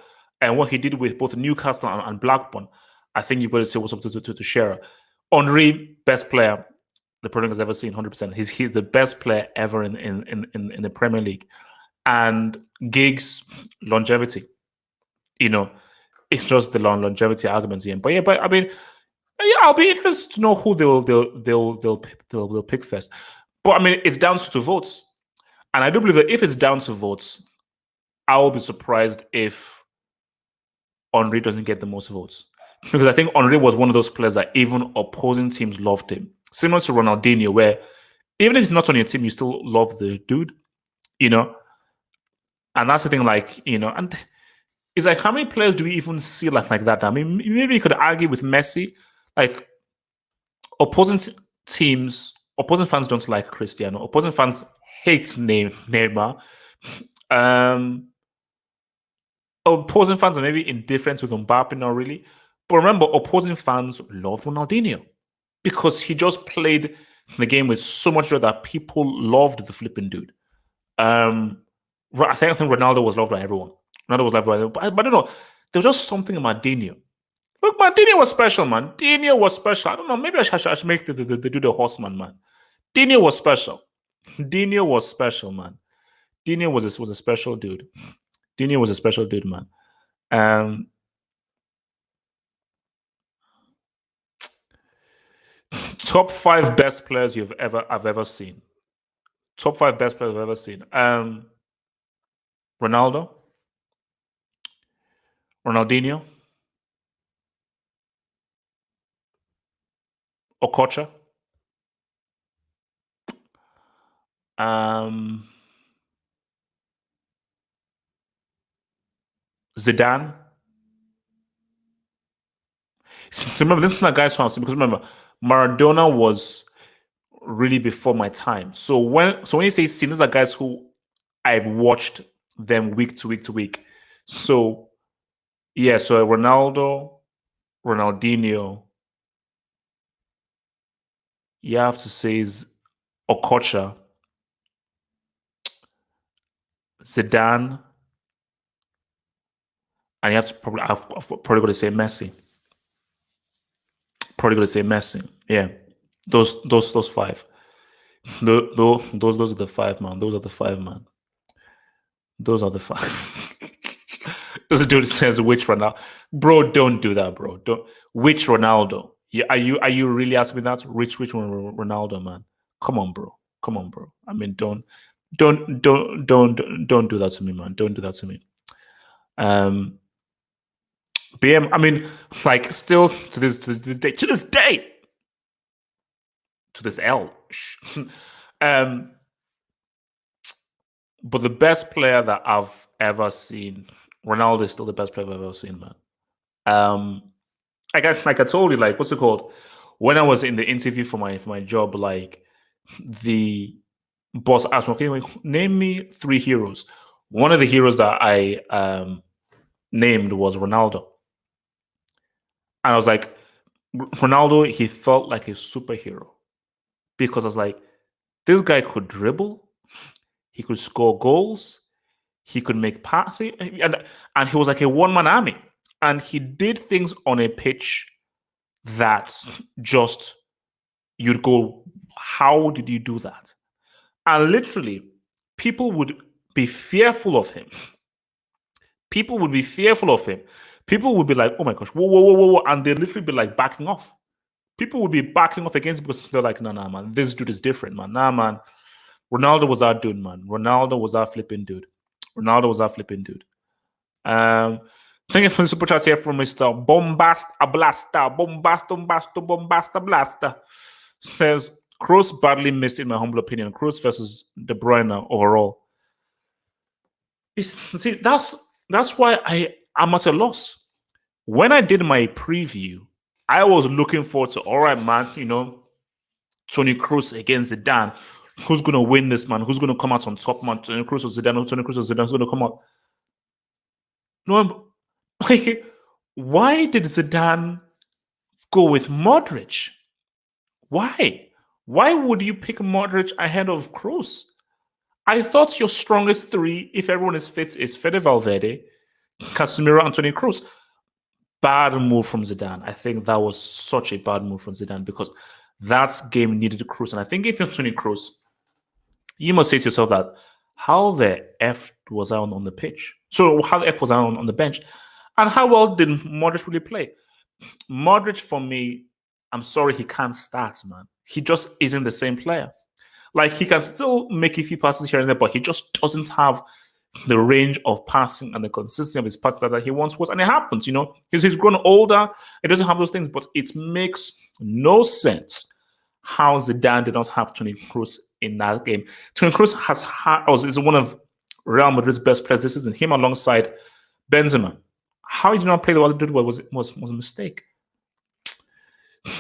and what he did with both Newcastle and Blackburn, I think you've got to say what's up to Shearer. Henry, best player the Premier League has ever seen, 100%. He's the best player ever in the Premier League. And Giggs, longevity. It's just the longevity arguments here. But I mean, I'll be interested to know who they'll pick first. But I mean, it's down to votes, and I do believe that if it's down to votes, I will be surprised if Henry doesn't get the most votes, because I think Henry was one of those players that even opposing teams loved him, similar to Ronaldinho, where even if he's not on your team, you still love the dude, And that's the thing, and it's like, how many players do we even see like that? I mean, maybe you could argue with Messi, like opposing fans don't like Cristiano. Opposing fans hate Neymar. Opposing fans are maybe indifferent with Mbappe, not really. But remember, opposing fans love Ronaldinho because he just played the game with so much joy that people loved the flipping dude. I think Ronaldo was loved by everyone. Ronaldo was loved by everyone. But I don't know. There was just something about Dino. Look, man, Dino was special, man. Dino was special. I don't know. Maybe I should make the dude a horseman, man. Dino was special. Dino was special, man. Dino was a special dude. Dino was a special dude, man. Top 5 best players I've ever seen. Top 5 best players I've ever seen. Ronaldo, Ronaldinho, Okocha, Zidane. So remember, this is not guys who I'm saying, because remember, Maradona was really before my time. So when you say seen, these are guys who I've watched them week to week to week. So yeah, so Ronaldo, Ronaldinho, you have to say is Okocha, Zidane, and you have to I've probably got to say Messi. Probably going to say Messi. Yeah, those 5. Those are the 5, man. Those are the 5, man. Those are the 5. This dude says which Ronaldo, bro. Don't do that, bro. Don't which Ronaldo. Yeah, are you really asking me that? Which Ronaldo, man? Come on, bro. Come on, bro. I mean, don't do that to me, man. Don't do that to me. BM, I mean, like, still to this day, to this L. But the best player that I've ever seen, Ronaldo is still the best player I've ever seen, man. Like I told you, like, what's it called? When I was in the interview for my job, like, the boss asked me, okay, name me 3 heroes. One of the heroes that I named was Ronaldo. And I was like, Ronaldo, he felt like a superhero. Because I was like, this guy could dribble, he could score goals, he could make passes, and he was like a one-man army. And he did things on a pitch that just, you'd go, how did you do that? And literally, people would be fearful of him. People would be fearful of him. People would be like, oh my gosh, whoa, and they'd literally be like backing off. People would be backing off against him because they're like, nah, man, this dude is different, man. Nah, man, Ronaldo was our dude, man. Ronaldo was our flipping dude. Ronaldo was our flipping dude. Thank you for the super chat here from Mr. Bombast Ablasta. Bombasta Blasta. Says Kroos badly missed, in my humble opinion. Kroos versus De Bruyne overall. See, that's why I'm at a loss. When I did my preview, I was looking forward to, all right, man, Tony Kroos against Zidane. Who's going to win this, man? Who's going to come out on top, man? Tony Kroos or Zidane? Tony Kroos or Zidane? Who's going to come out? No, like, why did Zidane go with Modric? Why? Why would you pick Modric ahead of Kroos? I thought your strongest three, if everyone is fit, is Fede Valverde, Casemiro, and Tony Kroos. Bad move from Zidane. I think that was such a bad move from Zidane because that game needed Kroos. And I think if you're Tony Kroos, you must say to yourself that how the F was I on the pitch? So how the F was I on the bench? And how well did Modric really play? Modric, for me, I'm sorry, he can't start, man. He just isn't the same player. Like, he can still make a few passes here and there, but he just doesn't have the range of passing and the consistency of his passes that he once was. And it happens, he's grown older. He doesn't have those things, but it makes no sense how Zidane did not have Toni Kroos in that game. Toni Kroos is one of Real Madrid's best players this season, him alongside Benzema. How he did not play the way he did was a mistake.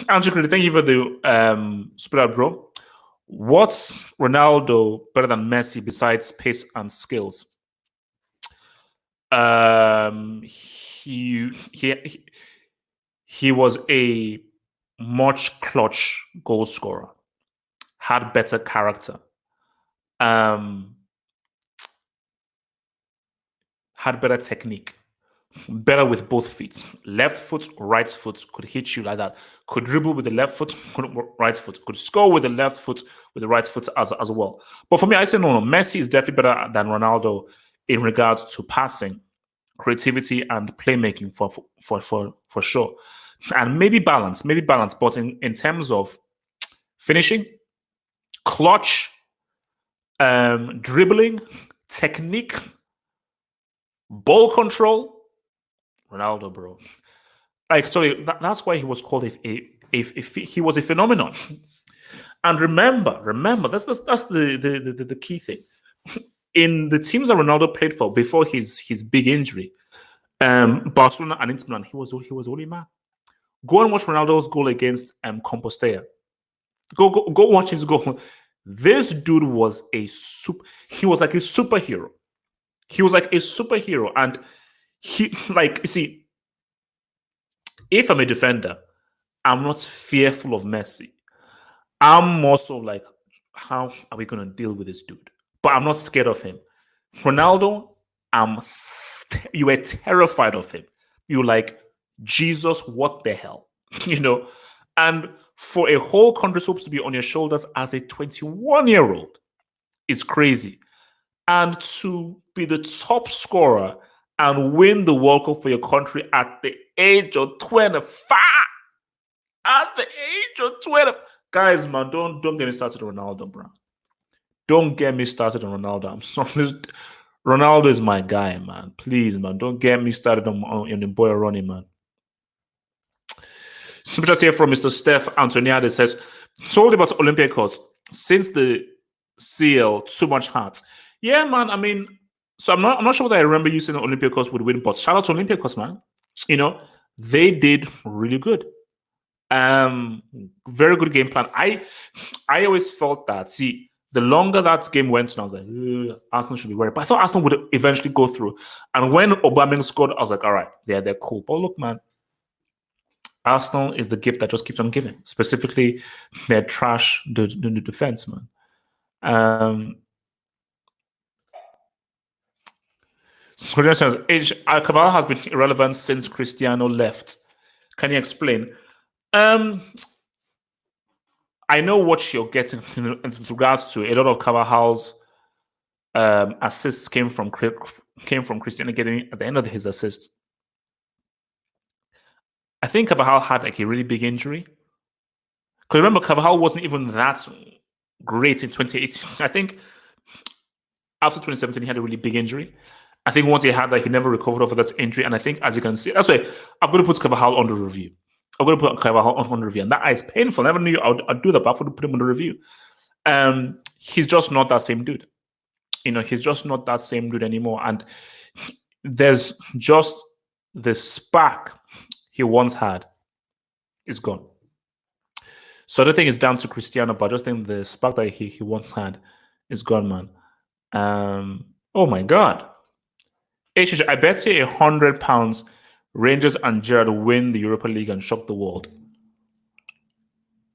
Andrew, thank you for the super bro. What's Ronaldo better than Messi besides pace and skills? He was a much clutch goal scorer, had better character, had better technique, better with both feet. Left foot, right foot, could hit you like that. Could dribble with the left foot, right foot. Could score with the left foot, with the right foot as well. But for me, I say no. Messi is definitely better than Ronaldo in regards to passing, creativity, and playmaking for sure. And maybe balance. But in terms of finishing, clutch, dribbling, technique, ball control, Ronaldo, bro. Like, sorry, that's why he was called he was a phenomenon. And remember, that's the key thing. In the teams that Ronaldo played for before his big injury, Barcelona and Inter Milan, he was only man. Go and watch Ronaldo's goal against Compostela. Go watch his goal. This dude was he was like a superhero. He was like a superhero, and if I'm a defender, I'm not fearful of Messi. I'm more so like, how are we going to deal with this dude? But I'm not scared of him. Ronaldo, you were terrified of him. You're like, Jesus, what the hell? And for a whole country's hopes to be on your shoulders as a 21-year-old is crazy. And to be the top scorer and win the World Cup for your country at the age of 25. At the age of 12. Guys, man, don't get me started on Ronaldo, bro. Don't get me started on Ronaldo. I'm sorry. Ronaldo is my guy, man. Please, man, don't get me started on the boy running, man. Super chat here from Mr. Steph Antoniade says, told about Olympiacos since the CL, too much heart. Yeah, man. I mean, so I'm not sure whether I remember you saying Olympiacos would win, but shout out to Olympiacos, man. They did really good. Very good game plan. I always felt that. See, the longer that game went on, I was like, Arsenal should be worried. But I thought Arsenal would eventually go through. And when Aubameyang scored, I was like, all right, they're cool. But look, man, Arsenal is the gift that just keeps on giving. Specifically, their trash the defense, man. So says, Carvalho has been irrelevant since Cristiano left. Can you explain? I know what you're getting in regards to. A lot of Carvalho's assists came from Cristiano getting at the end of his assist. I think Carvalho had like a really big injury. Because remember, Carvalho wasn't even that great in 2018. I think after 2017, he had a really big injury. I think once he had that, he never recovered off of that injury. And I think, as you can see, that's why I'm going to put Carvajal under review. I'm going to put Carvajal on review. And that is painful. I never knew I'd do that, but I'm going to put him under review. He's just not that same dude. He's just not that same dude anymore. And there's just the spark he once had is gone. So I don't think it's down to Cristiano, but I just think the spark that he once had is gone, man. Oh my God. I bet you £100 Rangers and Gerrard win the Europa League and shock the world.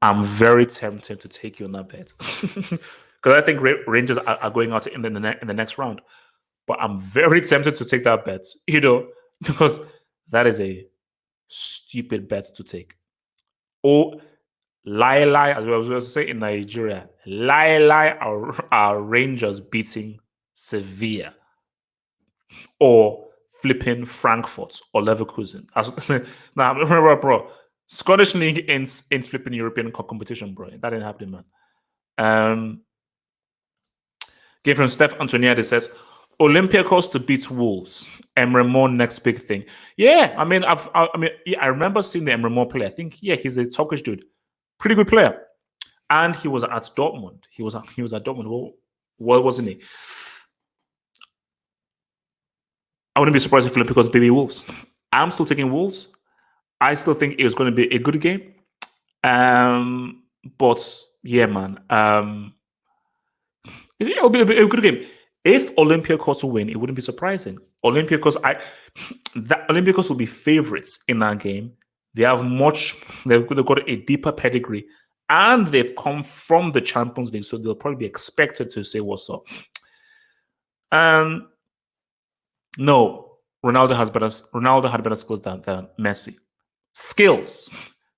I'm very tempted to take you on that bet. Because I think Rangers are going out in the next round. But I'm very tempted to take that bet, because that is a stupid bet to take. Oh, lie, as I was going to say in Nigeria, lie are Rangers beating Sevilla or flipping Frankfurt or Leverkusen. Now, remember, bro, Scottish League ain't flipping European competition, bro. That ain't happening, man. Game from Steph Antoniades says, Olympiacos to beat Wolves. Emre Mor next big thing. Yeah, I remember seeing the Emre Mor play. I think, he's a Turkish dude. Pretty good player. And he was at Dortmund. He was at Dortmund. What wasn't he? I wouldn't be surprised if Olympiacos beat Wolves. I'm still taking Wolves. I still think it was going to be a good game. But yeah, man. It'll be a good game. If Olympiacos will win, it wouldn't be surprising. Olympiacos will be favorites in that game. They've got a deeper pedigree, and they've come from the Champions League, so they'll probably be expected to say what's up. No, Ronaldo had better skills than Messi. Skills.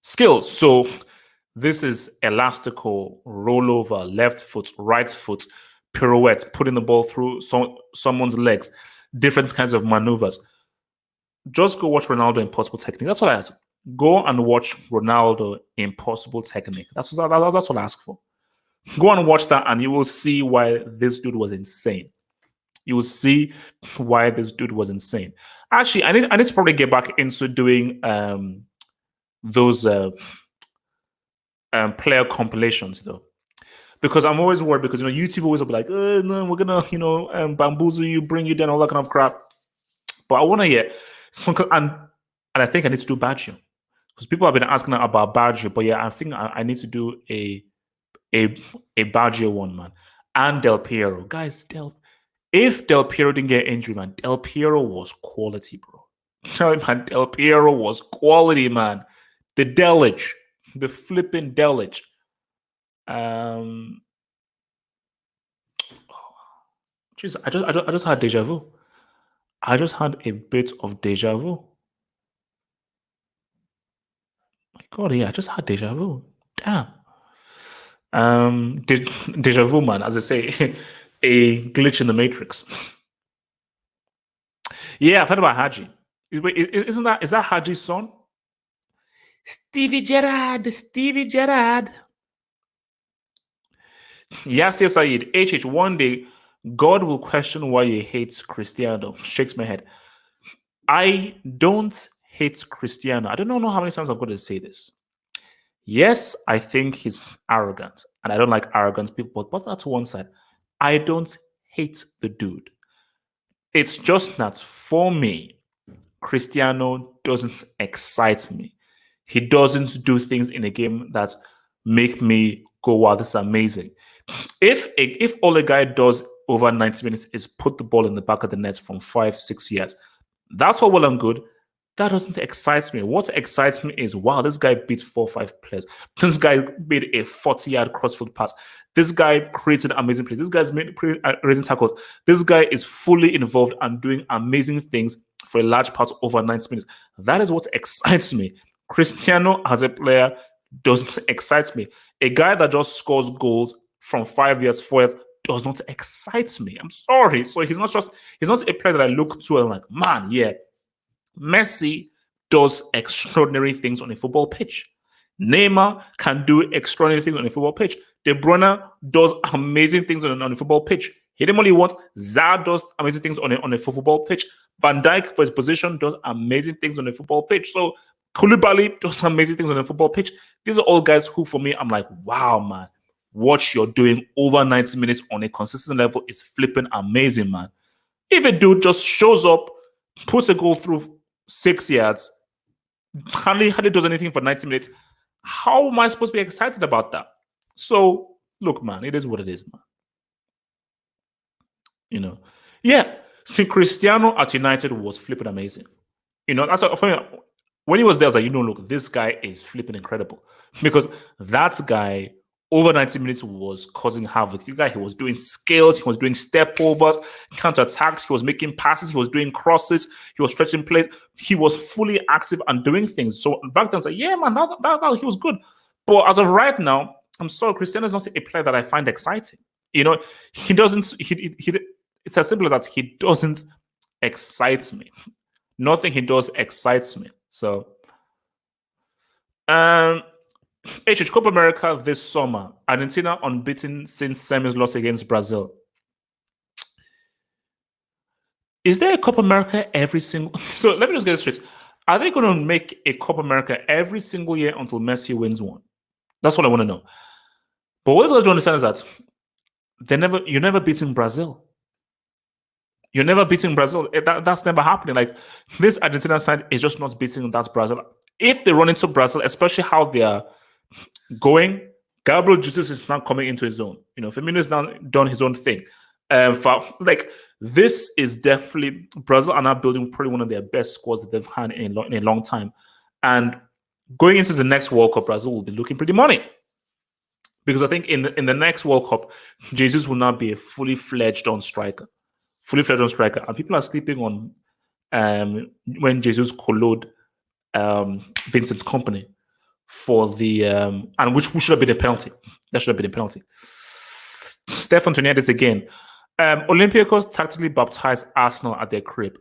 So this is elastical, rollover, left foot, right foot, pirouette, putting the ball through someone's legs, different kinds of maneuvers. Just go watch Ronaldo Impossible Technique. That's what I ask. Go and watch Ronaldo Impossible Technique. That's what I ask for. Go and watch that, and you will see why this dude was insane. You will see why this dude was insane. Actually, I need to probably get back into doing those player compilations though, because I'm always worried because YouTube always will be like, oh, no, we're gonna bamboozle you, bring you down, all that kind of crap. But I want to hear and I think I need to do Baggio because people have been asking about Baggio. But yeah, I think I need to do a Baggio one, man, and Del Piero, guys. If Del Piero didn't get injured, man, Del Piero was quality, bro. Tell you, man, Del Piero was quality, man. The Delich. The flipping Delich. Jeez, I just had deja vu. I just had a bit of deja vu. My God, yeah, I just had deja vu. Damn. Deja vu, man, as I say, a glitch in the matrix. Yeah, I've heard about Haji. Is that Haji's son? Stevie Gerrard. Yasir Saeed, HH, one day, God will question why he hates Cristiano. Shakes my head. I don't hate Cristiano. I don't know how many times I'm going to say this. Yes, I think he's arrogant, and I don't like arrogant people, but that's one side. I don't hate the dude. It's just that for me, Cristiano doesn't excite me. He doesn't do things in a game that make me go, wow, this is amazing. If all a guy does over 90 minutes is put the ball in the back of the net from 5-6 yards, that's all well and good. That doesn't excite me. What excites me is, wow, this guy beat 4-5 players. This guy made a 40-yard crossfield pass. This guy created amazing plays. This guy's made raising tackles. This guy is fully involved and doing amazing things for a large part over 90 minutes. That is what excites me. Cristiano as a player doesn't excite me. A guy that just scores goals from 5 years, 4 years does not excite me. I'm sorry. So he's not a player that I look to and I'm like, man, yeah. Messi does extraordinary things on a football pitch. Neymar can do extraordinary things on a football pitch. De Bruyne does amazing things on the football pitch. He didn't only want Zaha does amazing things on a football pitch. Van Dijk, for his position, does amazing things on the football pitch. So Koulibaly does amazing things on the football pitch. These are all guys who, for me, I'm like, wow, man, what you're doing over 90 minutes on a consistent level is flipping amazing, man. If a dude just shows up, puts a goal through 6 yards, hardly does anything for 90 minutes, how am I supposed to be excited about that? So, look, man, it is what it is, man. You know, yeah. See, Cristiano at United was flipping amazing. You know, that's when he was there, I was like, look, this guy is flipping incredible because that guy over 90 minutes was causing havoc. The guy, he was doing skills, he was doing step overs, counter attacks, he was making passes, he was doing crosses, he was stretching plays, he was fully active and doing things. So back then, I was like, yeah, man, that he was good. But as of right now, I'm sorry, Cristiano is not a player that I find exciting. You know, he doesn't. It's as simple as that. He doesn't excite me. Nothing he does excites me. So, Copa America this summer. Argentina unbeaten since semis loss against Brazil. Is there a Copa America every single? So let me just get this straight. Are they going to make a Copa America every single year until Messi wins one? That's what I want to know. But what I don't understand is that you're never beating Brazil. You're never beating Brazil. That's never happening. Like this Argentina side is just not beating that Brazil. If they run into Brazil, especially how they are going, Gabriel Jesus is not coming into his own. Firmino is now done his own thing. This is definitely Brazil are now building probably one of their best squads that they've had in a long time. And going into the next World Cup, Brazil will be looking pretty money. Because I think in the next World Cup, Jesus will now be a fully fledged on striker. And people are sleeping on when Jesus collode Vincent's company for the and which should have been a penalty. That should have been a penalty. Stefan Tonidis again. Olympiacos tactically baptized Arsenal at their crib.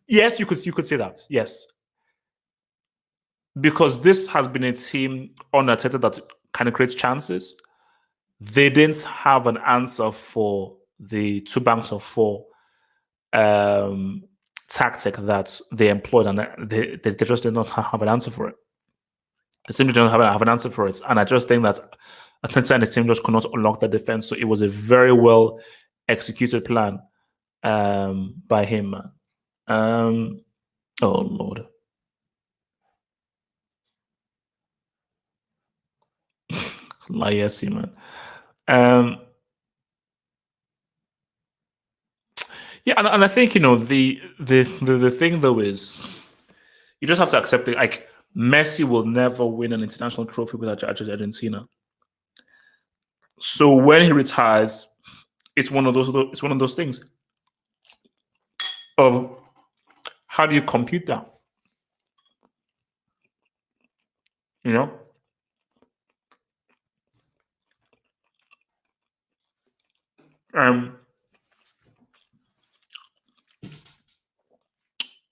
Yes, you could say that. Yes. Because this has been a team on Arteta that kind of creates chances. They didn't have an answer for the 2 banks of 4 tactic that they employed, and they just did not have an answer for it. They simply don't have an answer for it. And I just think that Arteta and his team just could not unlock the defense. So it was a very well executed plan by him. Oh, Lord. Yes, man. Yeah, and I think the thing though is you just have to accept it. Like Messi will never win an international trophy with Argentina. So when he retires, it's one of those things of how do you compute that?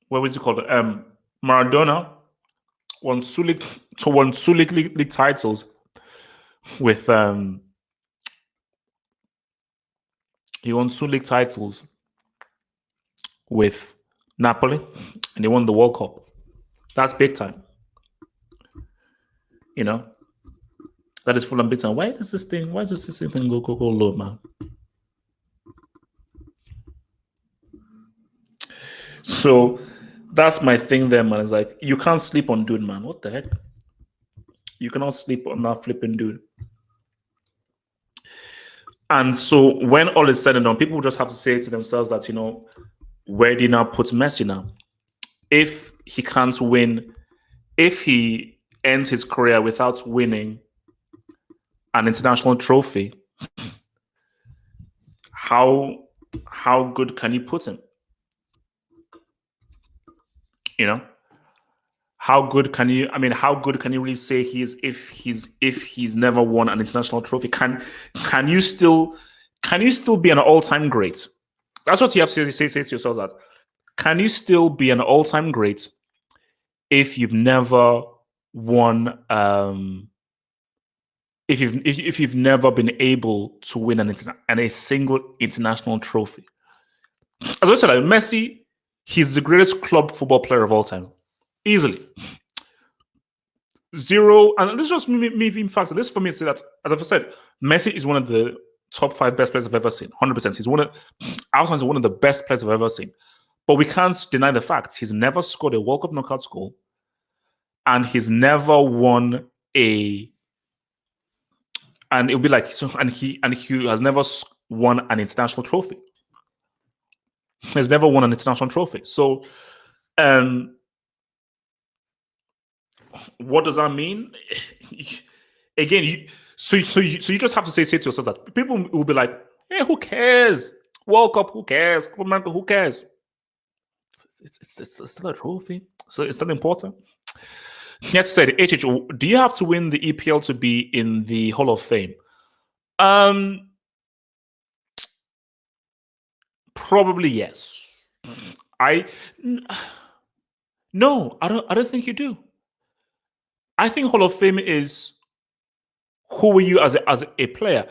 What was it called? Maradona won two league titles with he won 2 league titles with Napoli, and they won the World Cup. That's big time. That is full and big time. Why does this thing go low, man? So that's my thing there, man. It's like you can't sleep on dude, man. What the heck? You cannot sleep on that flipping dude. And so when all is said and done, people just have to say to themselves that, where do you now put Messi now? If he can't win, if he ends his career without winning an international trophy, how good can you put him? How good can you really say he is if he's never won an international trophy? Can you still be an all-time great? That's what you have to say to yourselves. That can you still be an all-time great if you've never won if you've never been able to win a single international trophy. As I said, like Messi, he's the greatest club football player of all time, easily. Zero, and this is just me being facts. This for me to say that, as I've said, Messi is one of the top 5 best players I've ever seen. 100%. He's one of the best players I've ever seen. But we can't deny the fact he's never scored a World Cup knockout goal, and he's never won a. And it'll be like so, and he has never won an international trophy. He's never won an international trophy. So, what does that mean? Again, you just have to say to yourself that people will be like, "Hey, who cares? World Cup, who cares? Copa America, who cares?" It's still a trophy, so it's still important. Yes, said HH. Do you have to win the EPL to be in the Hall of Fame? Probably yes. No, I don't think you do. I think Hall of Fame is who were you as a player.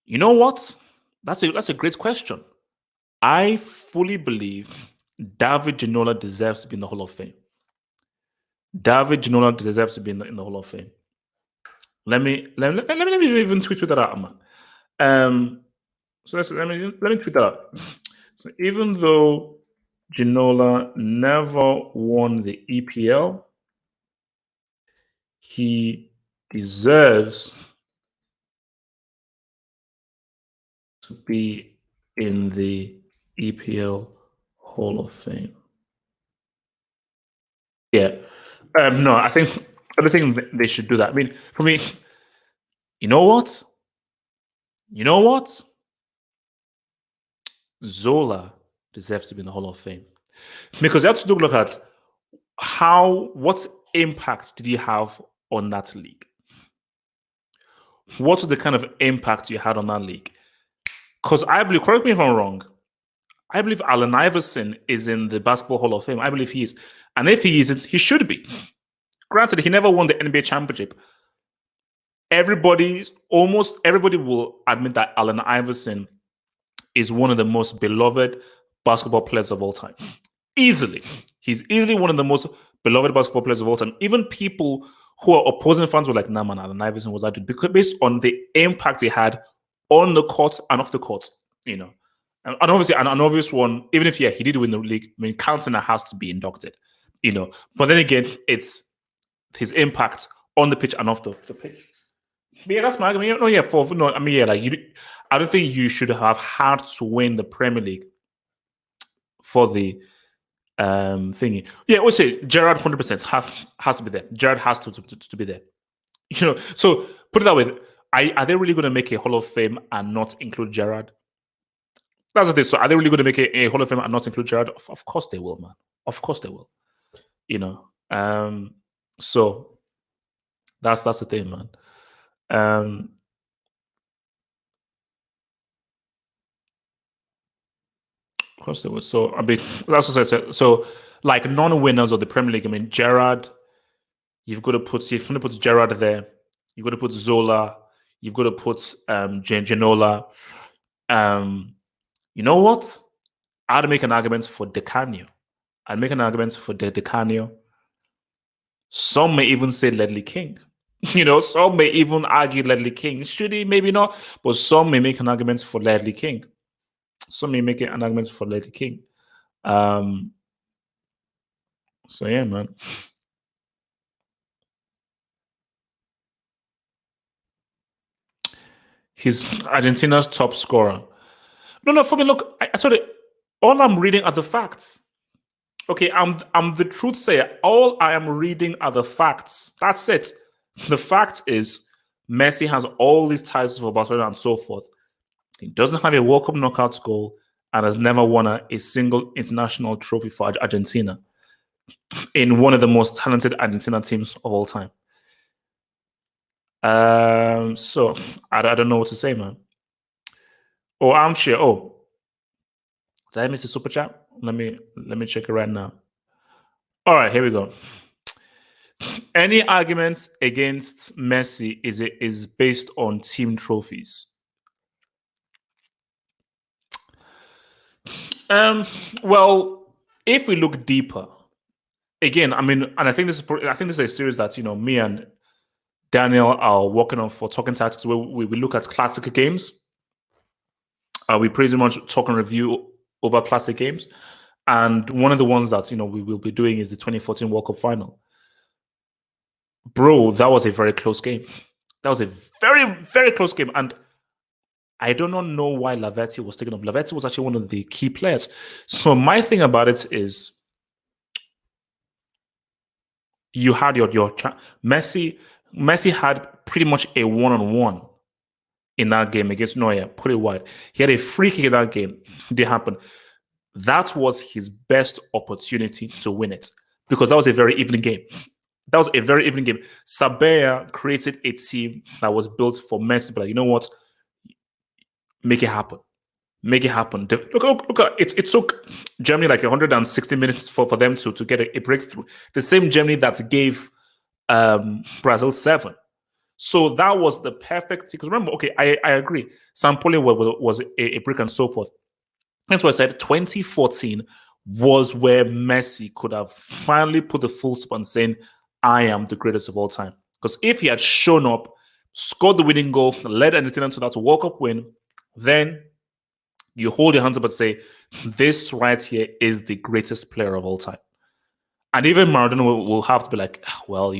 You know what? That's a great question. I fully believe David Ginola deserves to be in the Hall of Fame. David Ginola deserves to be in the Hall of Fame. Let me even tweet that out, man. So let me tweet that out. So even though Ginola never won the EPL, he deserves to be in the EPL Hall of Fame. Yeah. No, I don't think they should do that. I mean, for me, you know what? Zola deserves to be in the Hall of Fame because you have to look at what impact did he have on that league? What was the kind of impact you had on that league? Because I believe, correct me if I'm wrong, I believe Allen Iverson is in the Basketball Hall of Fame. I believe he is. And if he isn't, he should be. Granted, he never won the NBA championship. Almost everybody will admit that Allen Iverson is one of the most beloved basketball players of all time. Easily. He's easily one of the most beloved basketball players of all time. Even people who are opposing fans were like, nah, man, Allen Iverson was that dude. Because based on the impact he had on the court and off the court, you know. And obviously, an obvious one, even if, he did win the league, I mean, Cantona has to be inducted, you know. But then again, it's his impact on the pitch and off the pitch. But yeah, that's my argument. I don't think you should have had to win the Premier League for the thingy. Yeah, we'll say Gerrard 100% has to be there. Gerrard has to be there. You know, so put it that way. Are they really going to make a Hall of Fame and not include Gerrard? That's the thing. So are they really going to make a Hall of Fame and not include Gerrard? Of course they will, man. Of course they will. You know. So that's the thing, man. Of course they will. So I mean, that's what I said. So like non-winners of the Premier League, I mean, Gerrard, you've got to put Gerrard there. You've got to put Zola. You've got to put Ginola. You know what? I'd make an argument for Di Canio. I'd make an argument for Di Canio. Some may even say Ledley King. You know, some may even argue Ledley King. Should he? Maybe not. But some may make an argument for Ledley King. Some may make an argument for Ledley King. So yeah, man. He's Argentina's top scorer. No, for me, look, I saw it. All I'm reading are the facts. Okay, I'm the truth sayer. All I am reading are the facts. That's it. The fact is, Messi has all these titles for Barcelona and so forth. He doesn't have a World Cup knockout goal and has never won a single international trophy for Argentina in one of the most talented Argentina teams of all time. So I don't know what to say, man. Oh, armchair. Oh, did I miss a super chat? Let me check it right now. All right, here we go. Any arguments against Messi is based on team trophies. Well, if we look deeper, again, I mean, and I think this is a series that me and Daniel are working on for Talking Tactics, where we look at classic games. We pretty much talk and review over classic games, and one of the ones that we will be doing is the 2014 World Cup final. Bro, that was a very close game. That was a very, very close game, and I do not know why Laverty was taken off. Laverty was actually one of the key players. So my thing about it is, you had your Messi. Messi had pretty much a one-on-one in that game against Neuer. Put it wide. He had a free kick in that game. It didn't happen. That was his best opportunity to win it, because that was a very even game. That was a very even game. Sabella created a team that was built for Messi, but you know what? Make it happen. Make it happen. Look at it. It took Germany like 160 minutes for them to get a breakthrough. The same Germany that gave Brazil 7. So that was the perfect. Because remember, okay, I agree. Sampoli was a break and so forth. That's why I said 2014 was where Messi could have finally put the full stop on saying, I am the greatest of all time. Because if he had shown up, scored the winning goal, led Argentina to that World Cup win, then you hold your hands up and say, this right here is the greatest player of all time. And even Maradona will have to be like, well,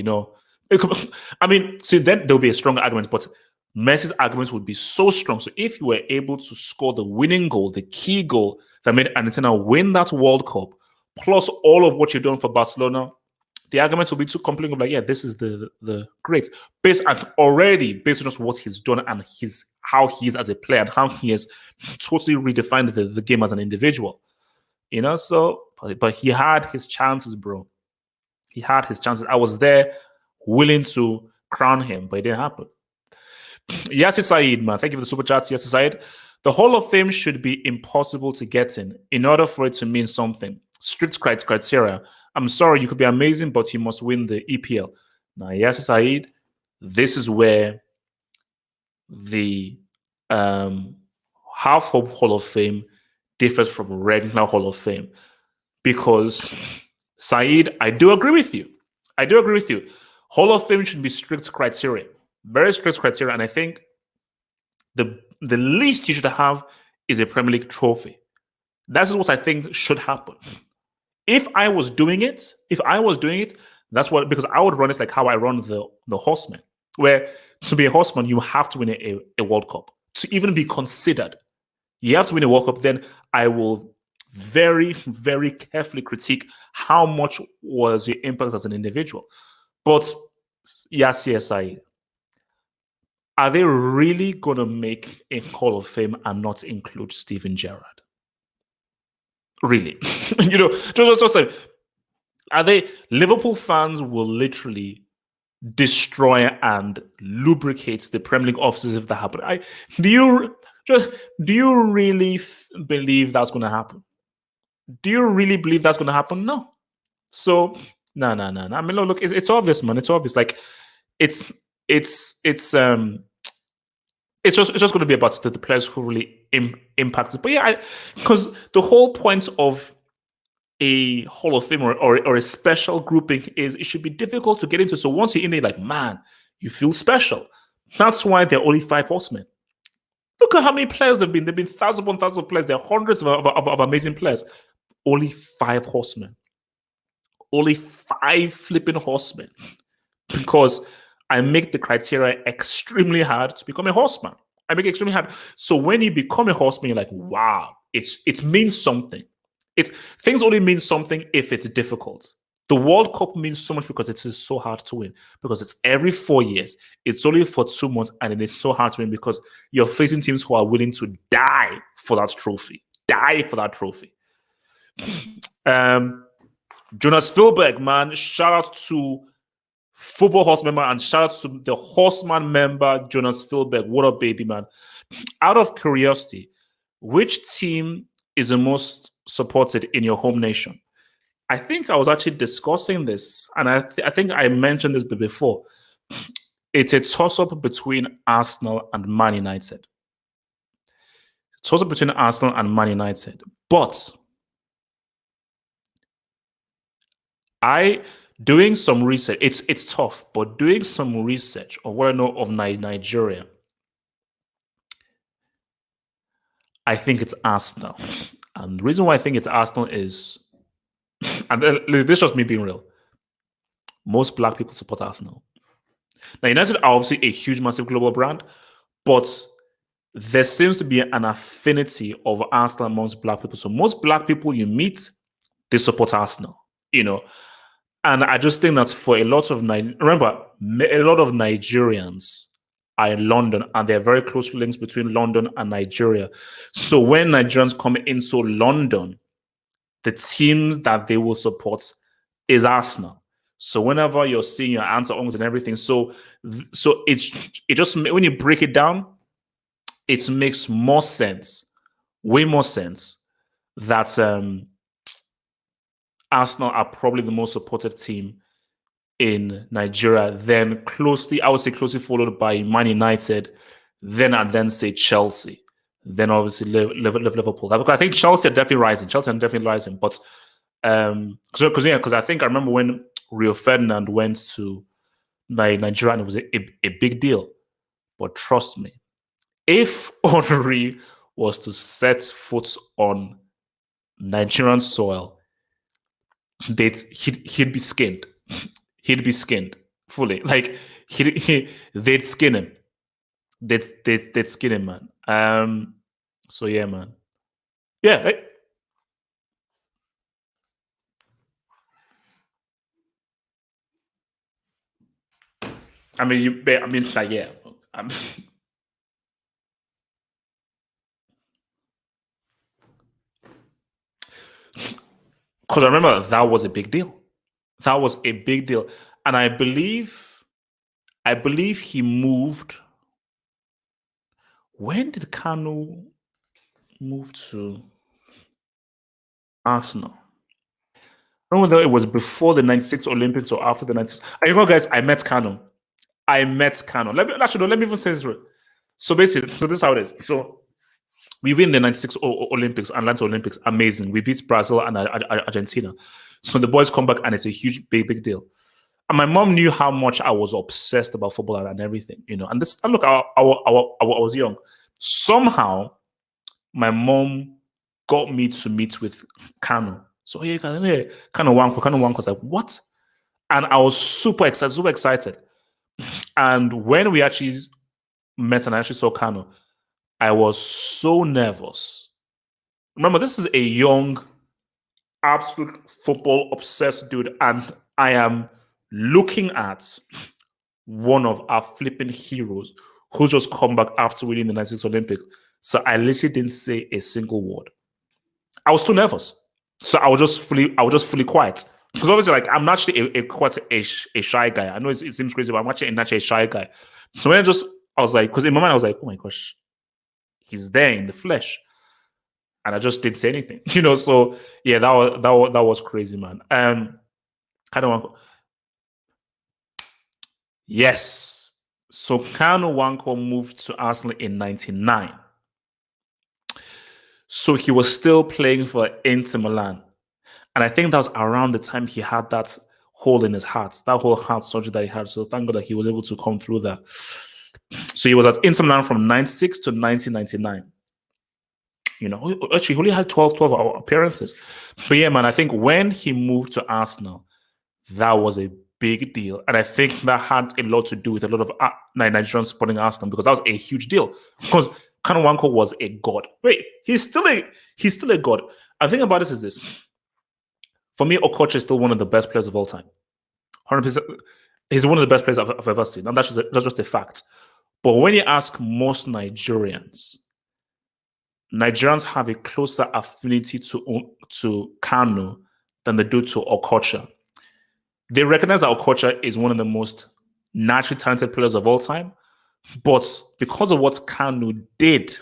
I mean, see, then there'll be a stronger argument, but Messi's arguments would be so strong. So if you were able to score the winning goal, the key goal that made Argentina win that World Cup, plus all of what you've done for Barcelona, the arguments will be too compelling. Like, yeah, this is the great. Based on just what he's done and how he is as a player and how he has totally redefined the game as an individual. So, but he had his chances, bro. He had his chances. I was there willing to crown him, but it didn't happen. Yassi Said, man. Thank you for the super chat, Yassi Said. The Hall of Fame should be impossible to get in order for it to mean something. Strict criteria. I'm sorry, you could be amazing, but you must win the EPL. Now, Yassi Said, this is where the Half Hope Hall of Fame differs from regular Hall of Fame. Because, Said, I do agree with you. Hall of Fame should be strict criteria. Very strict criteria. And I think the least you should have is a Premier League trophy. That's what I think should happen. If I was doing it, that's what, because I would run it like how I run the Horseman, where to be a Horseman, you have to win a World Cup. To even be considered, you have to win a World Cup. Then I will very, very carefully critique how much was your impact as an individual. But CSI, are they really going to make a Hall of Fame and not include Steven Gerrard? Really? Just like, are they? Liverpool fans will literally destroy and lubricate the Premier League offices if that happens. Do you really believe that's going to happen? Do you really believe that's going to happen? No. So no. I mean, look, it's obvious, man. It's obvious. Like, it's just going to be about the players who really impacted. But yeah, because the whole point of a Hall of Fame or a special grouping is it should be difficult to get into. So once you're in there, like, man, you feel special. That's why there are only 5 horsemen. Look at how many players they've been. They've been thousands upon thousands of players. There are hundreds of amazing players. Only 5 horsemen. Only 5 flipping horsemen. Because I make the criteria extremely hard to become a horseman. I make it extremely hard. So when you become a horseman, you're like, wow, it means something. Things only mean something if it's difficult. The World Cup means so much because it is so hard to win. Because it's every 4 years. It's only for 2 months, and it is so hard to win because you're facing teams who are willing to die for that trophy. Jonas Philberg, man, shout out to Football Horse member and shout out to the Horseman member, Jonas Philberg. What up, baby, man? Out of curiosity, which team is the most supported in your home nation? I think I was actually discussing this, and I think I mentioned this before. It's a toss-up between Arsenal and Man United. Toss-up between Arsenal and Man United. But I doing some research. It's tough, but doing some research on what I know of Nigeria, I think it's Arsenal. And the reason why I think it's Arsenal is, and this is just me being real. Most black people support Arsenal. Now, United are obviously a huge, massive global brand, but there seems to be an affinity of Arsenal amongst black people. So most black people you meet, they support Arsenal, you know. And I just think that for a lot of remember, a lot of Nigerians are in London, and there are very close links between London and Nigeria. So when Nigerians come into London, the teams that they will support is Arsenal. So whenever you're seeing your aunts or uncles and everything, so it just when you break it down, it makes more sense, way more sense that Arsenal are probably the most supported team in Nigeria. Then closely, I would say closely followed by Man United. Then I'd then say Chelsea. Then obviously Liverpool. I think Chelsea are definitely rising. Chelsea are definitely rising, but because I think I remember when Rio Ferdinand went to Nigeria, and it was a big deal. But trust me, if Henry was to set foot on Nigerian soil, he'd be skinned. He'd be skinned fully. Like they'd skin him. They'd skin him, man. So yeah, man. Yeah. I mean, like, yeah. Because I remember that was a big deal. That was a big deal, and I believe he moved. When did Kanu move to Arsenal? I don't know whether it was before the '96 Olympics or after the '96. And you know, guys, I met Kanu. Let me even say this right. So basically, so this is how it is. So we win the '96 Olympics, Atlanta Olympics, amazing. We beat Brazil and Argentina. So the boys come back, and it's a huge, big deal. And my mom knew how much I was obsessed about football and everything, you know. And this, and look, I was young. Somehow, my mom got me to meet with Kano. So yeah, Kano Wanko. Kano Wanko was like, what? And I was super excited. And when we actually met and I actually saw Kano, I was so nervous. Remember, this is a young, absolute football obsessed dude, and I am looking at one of our flipping heroes who's just come back after winning the '96 Olympics. So I literally didn't say a single word. I was too nervous, so I was just fully quiet. Because obviously, like, I'm naturally quite a shy guy. I know it seems crazy, but I'm actually naturally a shy guy. So when I was like, because in my mind I was like, oh my gosh, he's there in the flesh, and I just didn't say anything, you know. So yeah, that was crazy, man. I don't want. Yes. So Kanu Wanko moved to Arsenal in '99. So he was still playing for Inter Milan. And I think that was around the time he had that hole in his heart, that whole heart surgery that he had. So thank God that he was able to come through that. So he was at Inter Milan from '96 to 1999. You know, actually, he only had 12 appearances. But yeah, man, I think when he moved to Arsenal, that was a big deal. And I think that had a lot to do with a lot of Nigerians supporting Arsenal, because that was a huge deal. Because Kanu Wanko was a god. Wait, he's still a god. I think about this is this. For me, Okocha is still one of the best players of all time. 100%. He's one of the best players I've ever seen. And that's just a fact. But when you ask most Nigerians have a closer affinity to Kanu than they do to Okocha. They recognize that Okocha is one of the most naturally talented players of all time, but because of what Kanu did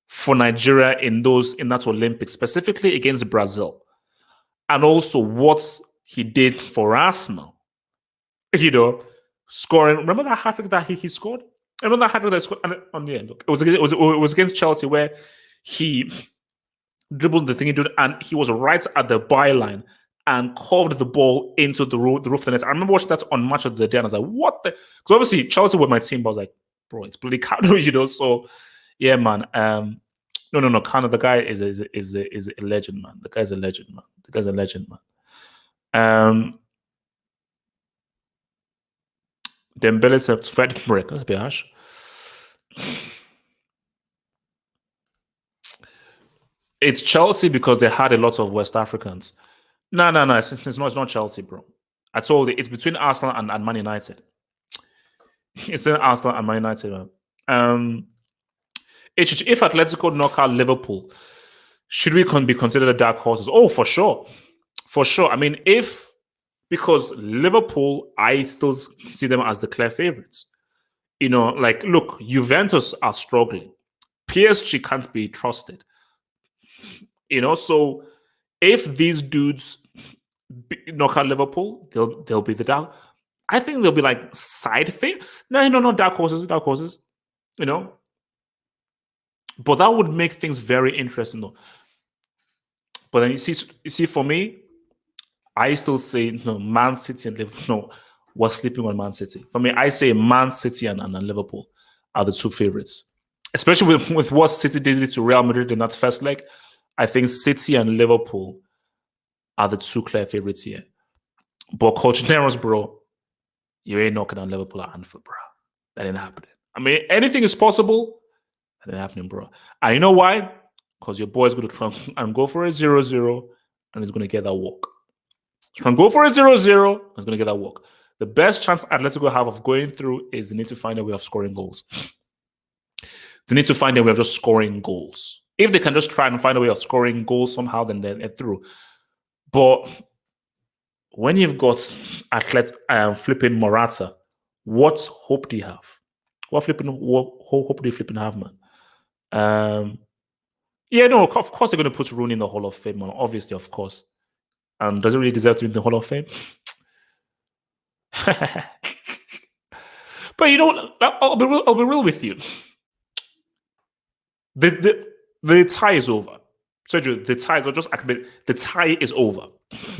for Nigeria in that Olympics, specifically against Brazil, and also what he did for Arsenal. Scoring. Remember that hat trick that he scored? Remember that hat trick that he scored on the end? Look, it was against Chelsea where he dribbled the thing he did, and he was right at the byline and curved the ball into the roof of the net. I remember watching that on Match of the Day, and I was like, "What the?" Because obviously Chelsea were my team, but I was like, "Bro, it's bloody Kano," So, yeah, man. No. Kano, the guy is a legend, man. The guy's a legend, man. The guy's a legend, man. Dembele said Fred break. That's a bit harsh. It's Chelsea because they had a lot of West Africans. No. It's not Chelsea, bro. I told you, it's between Arsenal and Man United. It's in Arsenal and Man United, man. If Atletico knock out Liverpool, should we be considered a dark horses? Oh, for sure. For sure. I mean, because Liverpool, I still see them as the clear favorites. Look, Juventus are struggling. PSG can't be trusted. So if these dudes knock out Liverpool, they'll be the dark. I think they'll be like side favorite. No, dark horses. But that would make things very interesting, though. But then you see, for me, I still say Man City and Liverpool. No, we're sleeping on Man City. For me, I say Man City and Liverpool are the two favorites, especially with what City did to Real Madrid in that first leg. I think City and Liverpool are the two clear favorites here. But Coach Neros, bro, you ain't knocking on Liverpool at Anfield, bro. That ain't happening. I mean, anything is possible. That ain't happening, bro. And you know why? Because your boy's going to try and go for a 0-0, and he's going to get that walk. He's going to go for a 0-0, and he's going to get that walk. The best chance Atletico have of going through is they need to find a way of scoring goals. They need to find a way of just scoring goals. If they can just try and find a way of scoring goals somehow, then they're through. But when you've got flipping Morata, what hope do you have? What hope do you flipping have, man? Yeah, no, of course they're going to put Rooney in the Hall of Fame, man. Obviously, of course. And does it really deserve to be in the Hall of Fame? But I'll be real with you. The tie is over. Sergio, the tie is just admit the tie is over.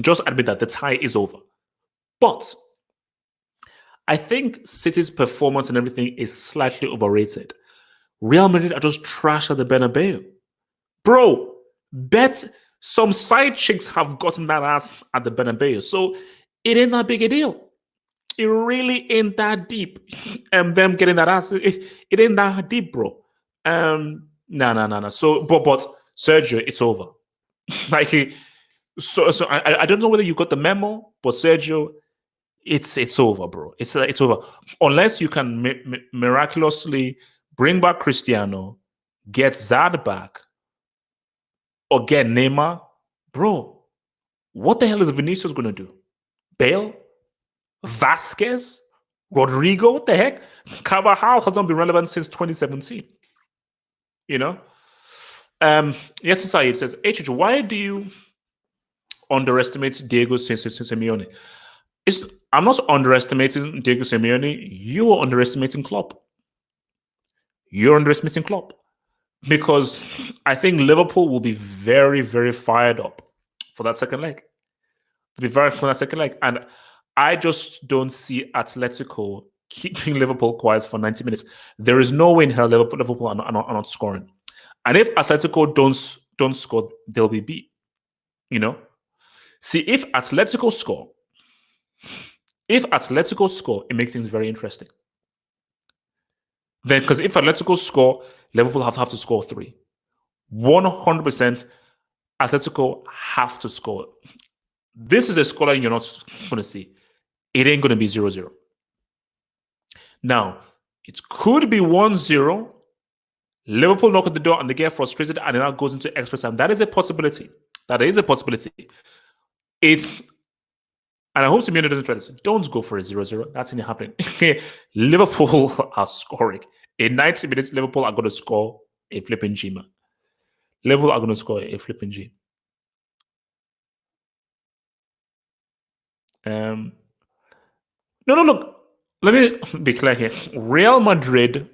Just admit that the tie is over. But I think City's performance and everything is slightly overrated. Real Madrid are just trash at the Bernabeu. Bro, bet some side chicks have gotten that ass at the Bernabeu. So it ain't that big a deal. It really ain't that deep. And them getting that ass, it ain't that deep, bro. No. So, but Sergio, it's over. So I don't know whether you got the memo, but Sergio, it's over, bro. It's over unless you can miraculously bring back Cristiano, get Zad back, or get Nima, bro. What the hell is Vinicius going to do? Bale, Vasquez, Rodrigo, what the heck? Carvajal has not been relevant since 2017. Yes, Saeed says, HH, why do you underestimate Diego Simeone? I'm not underestimating Diego Simeone. You are underestimating Klopp. You're underestimating Klopp. Because I think Liverpool will be very, very fired up for that second leg. And I just don't see Atletico keeping Liverpool quiet for 90 minutes. There is no way in hell Liverpool are not scoring. And if Atletico don't score, they'll be beat. See, if Atletico score, it makes things very interesting. Then, because if Atletico score, Liverpool have to score 3. 100% Atletico have to score. This is a scoreline you're not going to see. It ain't going to be 0-0. Now, it could be 1-0. Liverpool knock at the door and they get frustrated and it now goes into extra time. That is a possibility. And I hope Simeone doesn't try this. Don't go for a 0-0. That's not happening. Liverpool are scoring. In 90 minutes, Liverpool are going to score a flipping G, man. Liverpool are going to score a flipping G. Um, no, no, look. Let me be clear here. Real Madrid.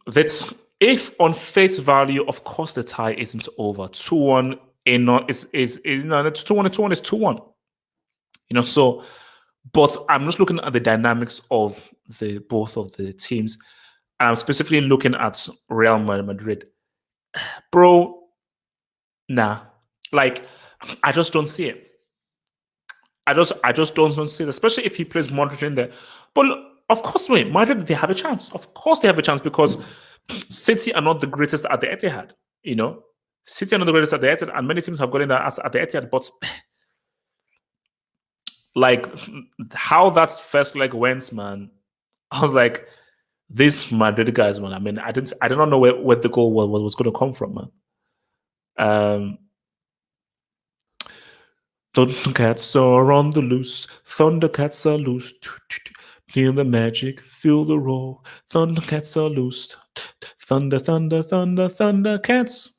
That's if on face value, of course, the tie isn't over. 2-1 in not is no, it's 2-1. 2-1 is 2-1. So but I'm just looking at the dynamics of the both of the teams. And I'm specifically looking at Real Madrid. Bro, nah. Like, I just don't see it. I just don't see it, especially if he plays Modric in there. But look, of course, wait, Madrid, they have a chance. Of course they have a chance because City are not the greatest at the Etihad, you know. City are not the greatest at the Etihad, and many teams have gotten that at the Etihad, but like how that first leg went, man, I was like, these Madrid guys, man. I mean, I don't know where the goal was going to come from, man. Thundercats are on the loose. Thundercats are loose. Feel the magic, feel the roar. Thundercats are loose. Thunder, thunder, thunder, Thundercats.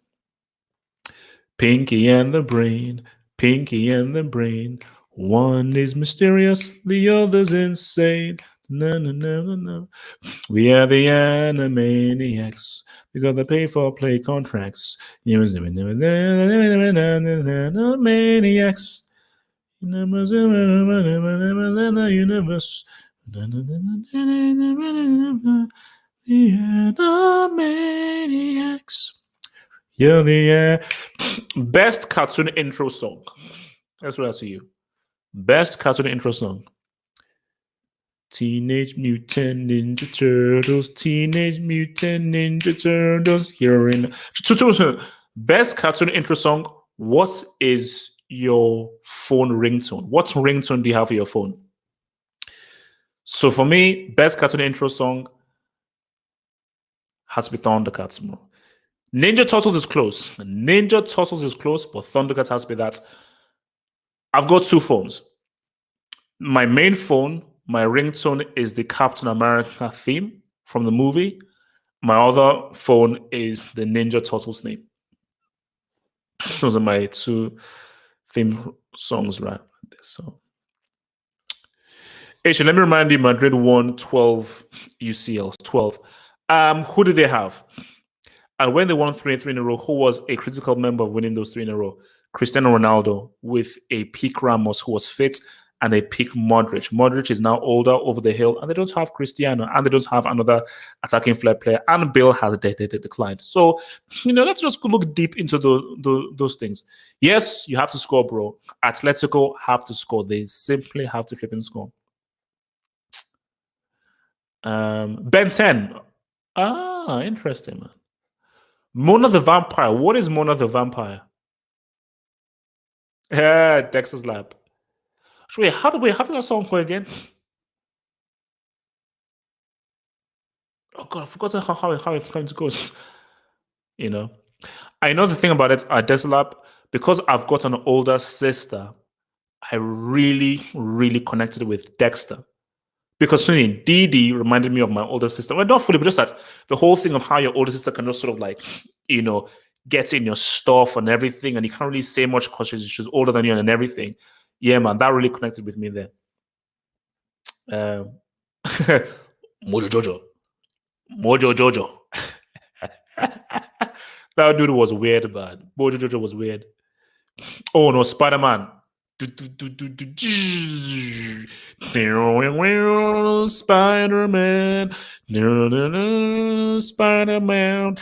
Pinky and the Brain, Pinky and the Brain. One is mysterious, the other's insane. No, no, no, no, no. We are the Animaniacs. We got to pay for play contracts. Animaniacs. Universe. The Animaniacs. You're the best cartoon intro song. That's what I see you. Best cartoon intro song. Teenage Mutant Ninja Turtles, Teenage Mutant Ninja Turtles. Here in best cartoon intro song. What is your phone ringtone? What ringtone do you have for your phone? So for me, best cartoon intro song has to be Thundercats, bro. Ninja Turtles is close. Ninja Turtles is close, but Thundercats has to be that. I've got two phones. My main phone, my ringtone is the Captain America theme from the movie. My other phone is the Ninja Turtles theme. Those are my two theme songs, right? So, actually, let me remind you, Madrid won 12 UCLs. 12. Who did they have? And when they won 3 in a row, who was a critical member of winning those 3 in a row? Cristiano Ronaldo with a peak Ramos who was fit and a peak Modric. Modric is now older, over the hill, and they don't have Cristiano, and they don't have another attacking flair player, and Bill has declined. So, let's just look deep into those things. Yes, you have to score, bro. Atletico have to score. They simply have to flip and score. Ben 10. Ah, interesting, man. Mona the Vampire. What is Mona the Vampire? Yeah, Dexter's Lab. Wait, how do that song go again? Oh god, I've forgotten how it goes. I know the thing about it at Dexter's Lab, because I've got an older sister, I really, really connected with Dexter. Because Dee Dee reminded me of my older sister. Well, not fully, but just that the whole thing of how your older sister can just sort of like, get in your stuff and everything, and you can't really say much because she's older than you and everything. Yeah, man, that really connected with me there. Mojo Jojo. Mojo Jojo. That dude was weird, man. Mojo Jojo was weird. Oh no, Spider-Man. Spider-Man. Spider-Man.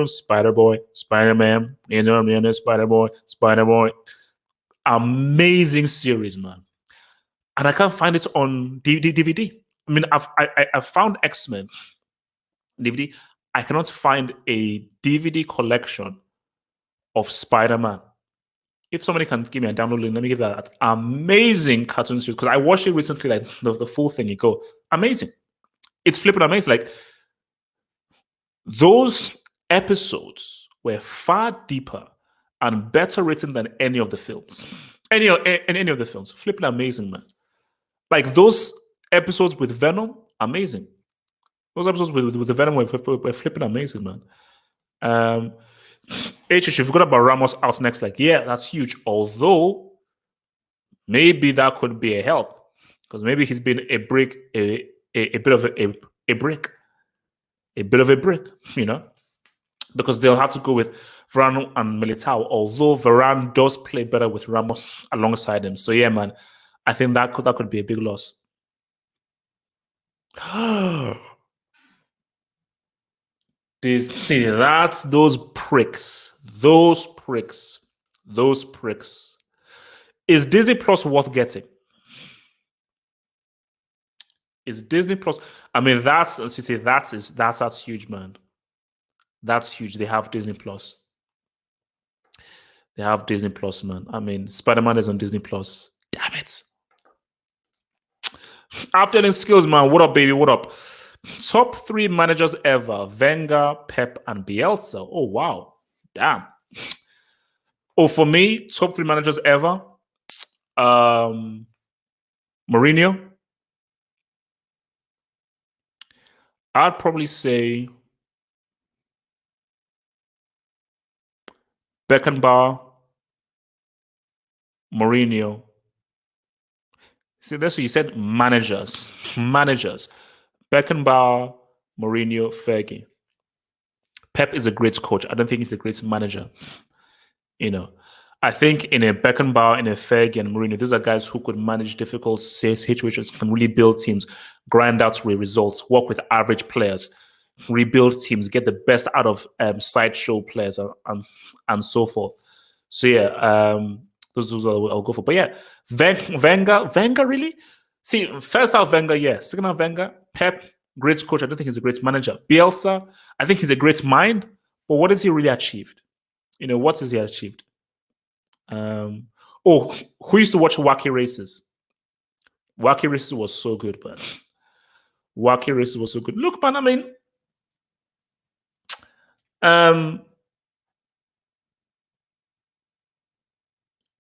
Spider-Boy. Spider-Man. Spider-Boy. Spider-Boy. Amazing series, man. And I can't find it on DVD. I mean, I've found X-Men DVD. I cannot find a DVD collection of Spider-Man. If somebody can give me a download link, let me give that amazing cartoon series, because I watched it recently, like the full thing. You go, amazing. It's flipping amazing. Like, those episodes were far deeper and better written than any of the films. Any of the films. Flipping amazing, man. Like, those episodes with Venom, amazing. Those episodes with the Venom were flipping amazing, man. H, if you forgot about Ramos out next, like, yeah, that's huge. Although maybe that could be a help because maybe he's been a brick, a bit of a brick, a bit of a brick, you know, because they'll have to go with Varane and Militao. Although Varane does play better with Ramos alongside him, so yeah, man, I think that could be a big loss. See, that's those pricks, those pricks, those pricks. Is Disney Plus worth getting? Is Disney Plus? I mean, that's huge, man. That's huge. They have Disney Plus. They have Disney Plus, man. I mean, Spider Man is on Disney Plus. Damn it. After skills, man. What up, baby? What up? Top 3 managers ever: Wenger, Pep, and Bielsa. Oh wow, damn. Oh, for me, top 3 managers ever: um, Mourinho. I'd probably say Beckenbauer, Mourinho. See, that's what you said. Managers, managers. Beckenbauer, Mourinho, Fergie. Pep is a great coach. I don't think he's a great manager. You know, I think in a Beckenbauer, in a Fergie, and Mourinho, these are guys who could manage difficult situations, can really build teams, grind out results, work with average players, rebuild teams, get the best out of sideshow players, and so forth. So yeah, those I'll go for. But yeah, Wenger really. See, first half Wenger, yeah. Second half Wenger, Pep, great coach. I don't think he's a great manager. Bielsa, I think he's a great mind, but what has he really achieved? You know, what has he achieved? Oh, who used to watch Wacky Races? Wacky Races was so good, man. Wacky Races was so good. Look, man, I mean, um,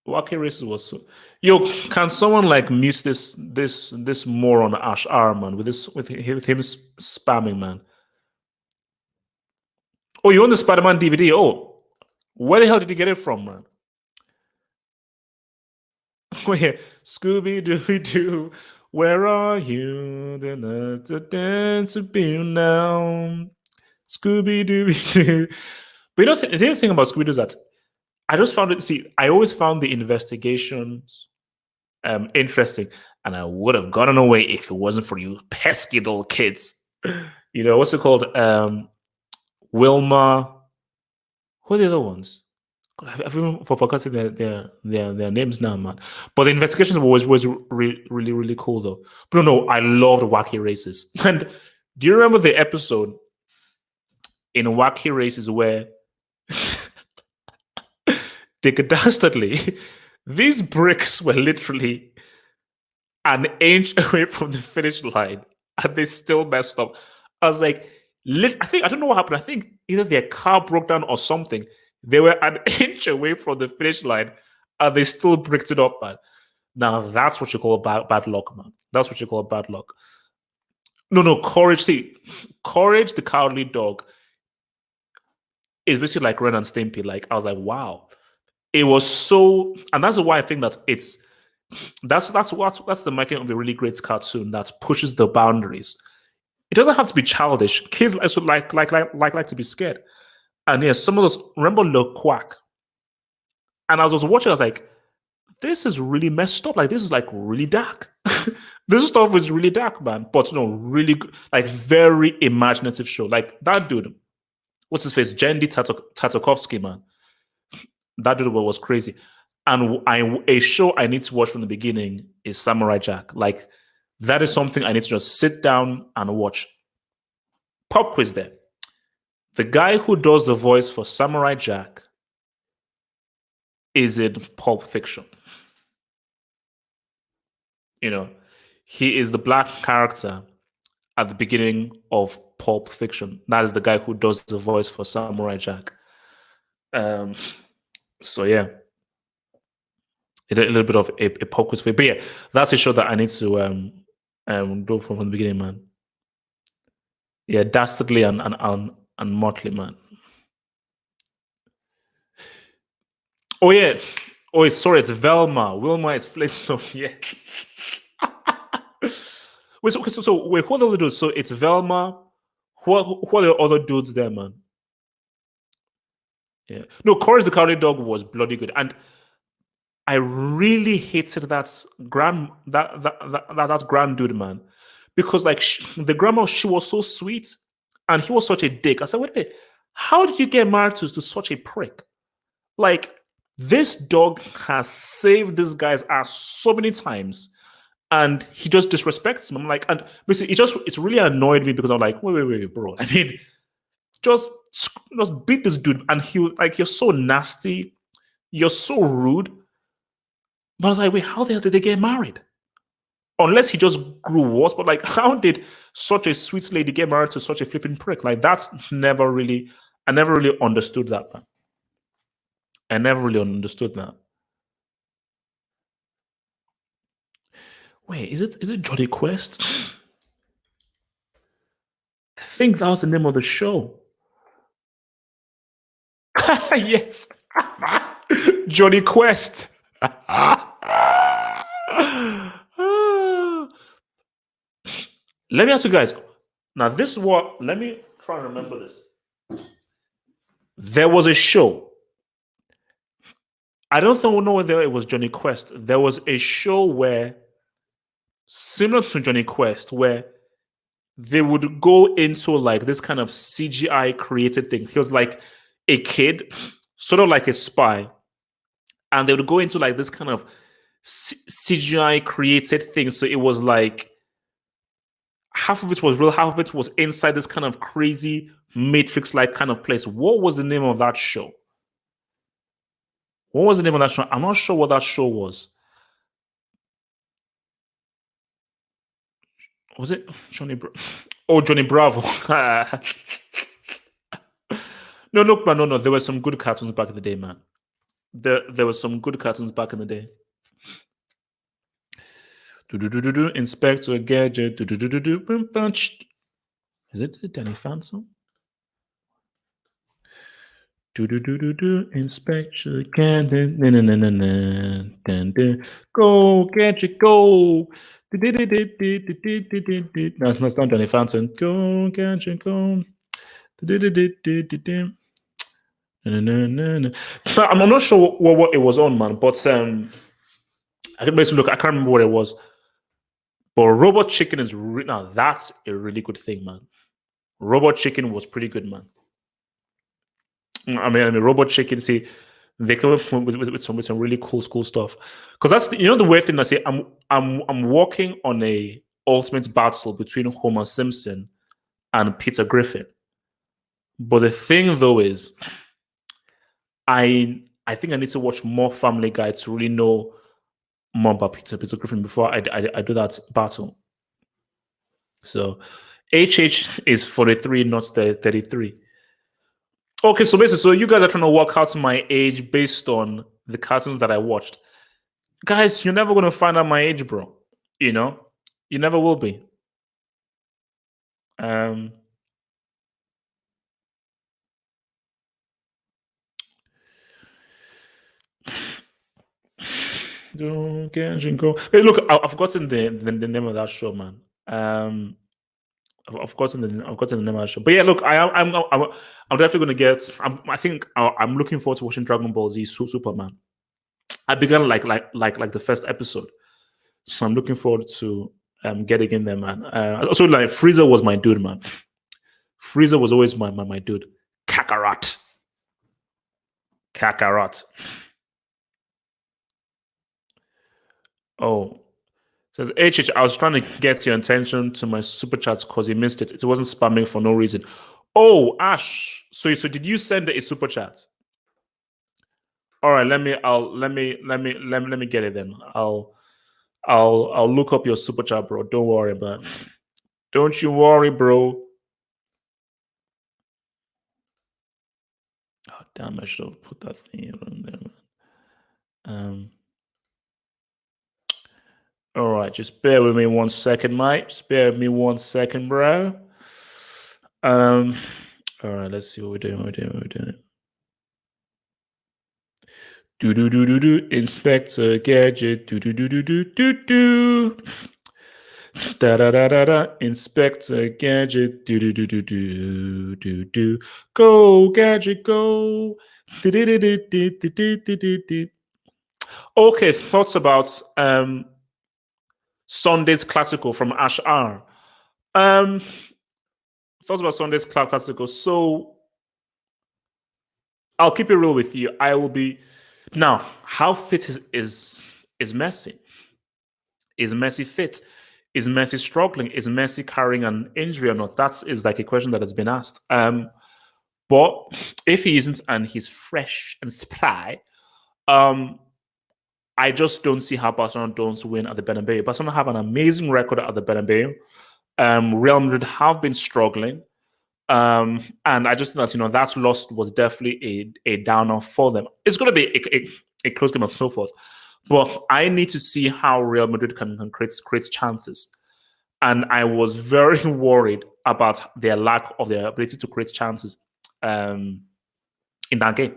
Wacky Races was so. Yo, can someone like mute this moron Ash R, man, with him spamming, man? Oh, you own the Spider-Man DVD? Oh, where the hell did you get it from, man? Oh yeah, Scooby Dooby Doo, where are you? The dance of being now. Scooby Dooby Doo. But you know, the other thing about Scooby Doo is that I just found it. See, I always found the investigations interesting, and I would have gotten away if it wasn't for you pesky little kids. You know what's it called? Wilma. Who are the other ones? God, I've even forgotten their names now, man. But the investigations were always really cool though. But no, I loved Wacky Races. And do you remember the episode in Wacky Races where dastardly these bricks were literally an inch away from the finish line and they still messed up? I was like, I don't know what happened. I think either their car broke down or something. They were an inch away from the finish line and they still bricked it up, man. Now that's what you call bad luck, man. That's what you call bad luck. No, courage. See, courage, the cowardly dog, is basically like Ren and Stimpy. Like I was like, wow, it was so, and that's why I think that that's the making of a really great cartoon that pushes the boundaries. It doesn't have to be childish. Kids also like to be scared. And yeah, some of those, remember Le Quack? And as I was watching, I was like, this is really messed up. Like, this is like really dark. This stuff is really dark, man. But no, really good, like very imaginative show. Like that dude, what's his face? Jendi Tartakovsky, man. That dude was crazy. And a show I need to watch from the beginning is Samurai Jack. Like, that is something I need to just sit down and watch. Pop quiz there. The guy who does the voice for Samurai Jack is in Pulp Fiction. You know, he is the black character at the beginning of Pulp Fiction. That is the guy who does the voice for Samurai Jack. So yeah, a little bit of a pop quiz for you. But yeah, that's a show that I need to do from the beginning, man. Yeah, Dastardly and Motley, man. Oh yeah. Oh, sorry, it's Velma. Wilma is Flintstone. Yeah. Wait, wait, who are the other dudes? So it's Velma. Who are the other dudes there, man? Yeah. No, Courage the Cowardly Dog was bloody good. And I really hated that grand dude, man. Because like the grandma, she was so sweet and he was such a dick. I said, wait, how did you get married to such a prick? Like, this dog has saved this guy's ass so many times, and he just disrespects him. I'm like, and basically, it's really annoyed me because I'm like, wait, bro. I mean, just just beat this dude, and he like, you're so nasty, you're so rude. But I was like, wait, how the hell did they get married? Unless he just grew worse, but like, how did such a sweet lady get married to such a flipping prick? Like, that's never really, I never really understood that, man. I never really understood that. Wait, is it Johnny Quest? I think that was the name of the show. Yes. Johnny Quest. Let me ask you guys. Now, this is what, let me try and remember this. There was a show. I don't know whether it was Johnny Quest. There was a show where, similar to Johnny Quest, where they would go into like this kind of CGI created thing. He was like a kid, sort of like a spy, and they would go into like this kind of CGI created thing. So it was like half of it was real, half of it was inside this kind of crazy Matrix like kind of place. What was the name of that show? What was the name of that show? I'm not sure what that show was. Was it Johnny? Oh, Johnny Bravo. No, look, man, no. There were some good cartoons back in the day, man. There were some good cartoons back in the day. Inspector Gadget. Is it Danny Phantom? Inspector Gadget. Go Gadget, go. That's not Danny Phantom. Go Gadget, go. I'm not sure what it was on, man, but I can basically look. I can't remember what it was. But Robot Chicken is now that's a really good thing, man. Robot Chicken was pretty good, man. I mean, Robot Chicken. See, they come up with some really cool stuff. Because that's the weird thing. I say I'm working on a ultimate battle between Homer Simpson and Peter Griffin. But the thing though is, I think I need to watch more Family Guy to really know more about Peter Griffin before I do that battle. So HH is 43, not 33. Okay, so basically, so you guys are trying to work out my age based on the cartoons that I watched. Guys, you're never gonna find out my age, bro. You know, you never will be. Um, don't get you go. Hey, look, I've forgotten the name of that show, man. I've forgotten the name of that show. But yeah, look, I'm definitely gonna get. I think I'm looking forward to watching Dragon Ball Z Superman. I began like the first episode, so I'm looking forward to getting in there, man. Also, like Frieza was my dude, man. Frieza was always my dude. Kakarot. Kakarot. Oh, says HH. I was trying to get your attention to my super chats because you missed it. It wasn't spamming for no reason. Oh, Ash. So did you send a super chat? All right, let me get it then. I'll look up your super chat, bro. Don't worry, man. Don't you worry, bro. Oh damn! I should have put that thing on there, man. All right, just bear with me 1 second, mate. Just bear with me 1 second, bro. All right, let's see what we're doing. Do do do do do. Inspector Gadget. Do do do do do do do. Da da da da da. Inspector Gadget. Do do do do do do do. Go Gadget, go. Do do do do do do do do do. Okay, thoughts about Sunday's Classical from Ash R. Um, thoughts about Sunday's Classical. So I'll keep it real with you. I will be now. How fit is Messi? Is Messi fit? Is Messi struggling? Is Messi carrying an injury or not? That is like a question that has been asked. But if he isn't and he's fresh and spry, um, I just don't see how Barcelona don't win at the Bernabeu. Barcelona have an amazing record at the Bernabeu. Real Madrid have been struggling. And I just think that that loss was definitely a downer for them. It's going to be a close game and so forth, but I need to see how Real Madrid can create chances. And I was very worried about their lack of their ability to create chances in that game.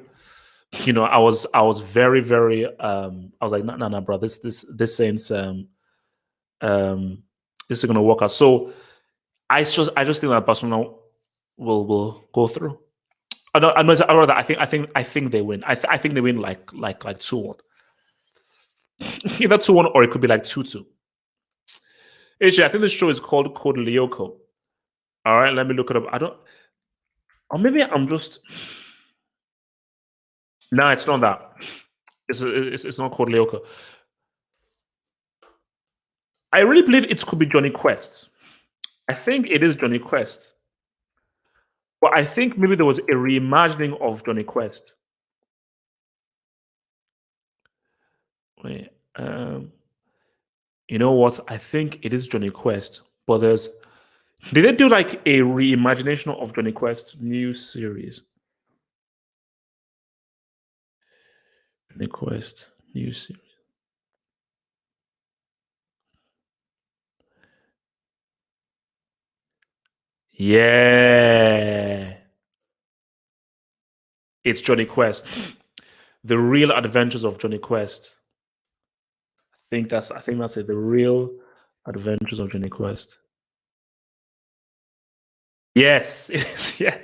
I was very very I was like no bro, this Saints this is gonna work out. So I just think that Barcelona will go through. I think they win. I think they win like 2-1. Either 2-1 or it could be like 2-2. Actually, I think the show is called Code Lyoko. All right, let me look it up. I don't, or maybe I'm just. No, it's not that. It's not called Lyoko. I really believe it could be Johnny Quest. I think it is Johnny Quest. But I think maybe there was a reimagining of Johnny Quest. Wait, you know what? I think it is Johnny Quest. But did they do like a reimagination of Johnny Quest new series? Johnny Quest new series. Yeah. It's Johnny Quest. The Real Adventures of Johnny Quest. I think that's it. The Real Adventures of Johnny Quest. Yes, it is. Yeah.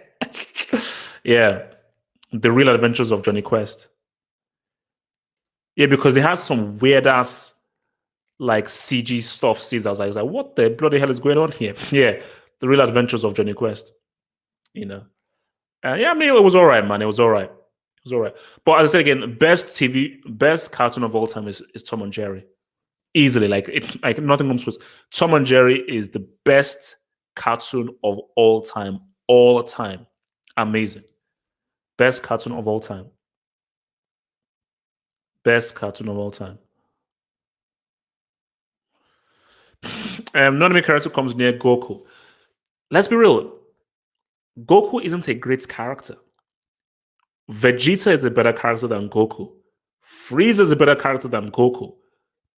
Yeah. The Real Adventures of Johnny Quest. Yeah, because they had some weird ass like CG stuff. I was like, what the bloody hell is going on here? Yeah, The Real Adventures of Johnny Quest. You know. Yeah, I mean, it was all right, man. It was all right. It was all right. But as I said again, best cartoon of all time is Tom and Jerry. Easily, like nothing comes close. Tom and Jerry is the best cartoon of all time. All time. Amazing. Best cartoon of all time. Best cartoon of all time. None of my character comes near Goku. Let's be real. Goku isn't a great character. Vegeta is a better character than Goku. Frieza is a better character than Goku.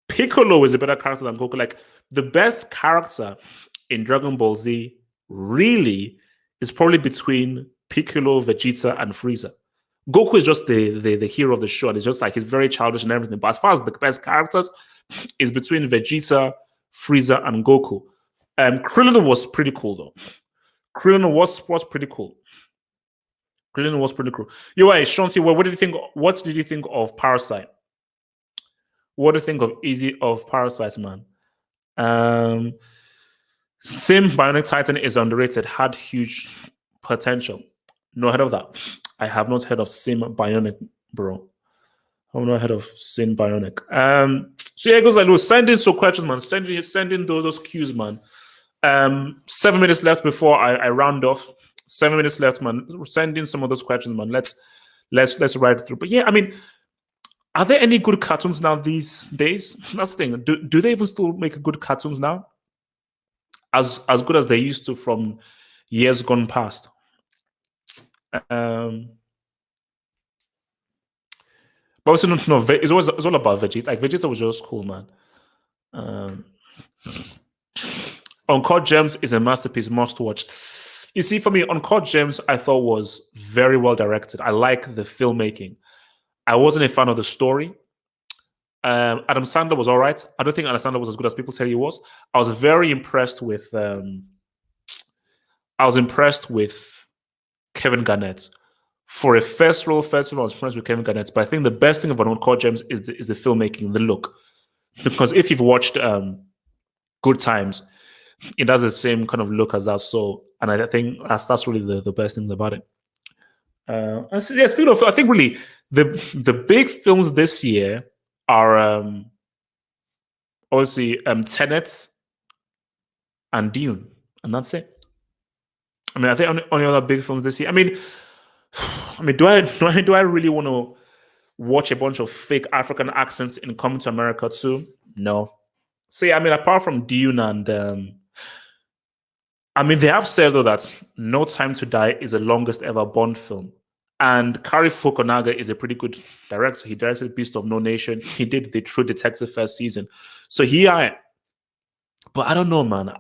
Piccolo is a better character than Goku. Like the best character in Dragon Ball Z really is probably between Piccolo, Vegeta, and Frieza. Goku is just the hero of the show, and it's just like he's very childish and everything. But as far as the best characters, is between Vegeta, Frieza, and Goku. Krillin was pretty cool though. Krillin was pretty cool. Krillin was pretty cool. You're right, Shanti. What did you think? What did you think of Parasite? What do you think of Parasite, man? Sim Bionic Titan is underrated. Had huge potential. No heard of that. I have not heard of Sim Bionic, bro. I'm not heard of Sim Bionic. So yeah, it goes like, send in some questions, man. Send in those cues, man. 7 minutes left before I round off. 7 minutes left, man. Send in some of those questions, man. Let's ride through. But yeah, I mean, are there any good cartoons now these days? That's the thing. Do they even still make good cartoons now? As good as they used to from years gone past. But obviously, no. It's all about Vegeta. Like Vegeta was just cool, man. Uncut Gems is a masterpiece, must watch. You see, for me, Uncut Gems I thought was very well directed. I like the filmmaking. I wasn't a fan of the story. Adam Sandler was all right. I don't think Adam Sandler was as good as people tell he was. I was very impressed with. I was impressed with Kevin Garnett. For a first role, I was impressed with Kevin Garnett. But I think the best thing about Uncut Gems is the filmmaking, the look. Because if you've watched Good Times, it has the same kind of look as that. So, and I think that's really the best things about it. So, yeah, speaking of, I think really the big films this year are obviously Tenet and Dune, and that's it. I mean, I think only other big films this year. I mean, do I really want to watch a bunch of fake African accents in Coming to America too? No. So yeah, I mean, apart from Dune and I mean, they have said though that No Time to Die is the longest ever Bond film. And Kari Fukunaga is a pretty good director. He directed Beast of No Nation. He did the True Detective first season. So but I don't know, man.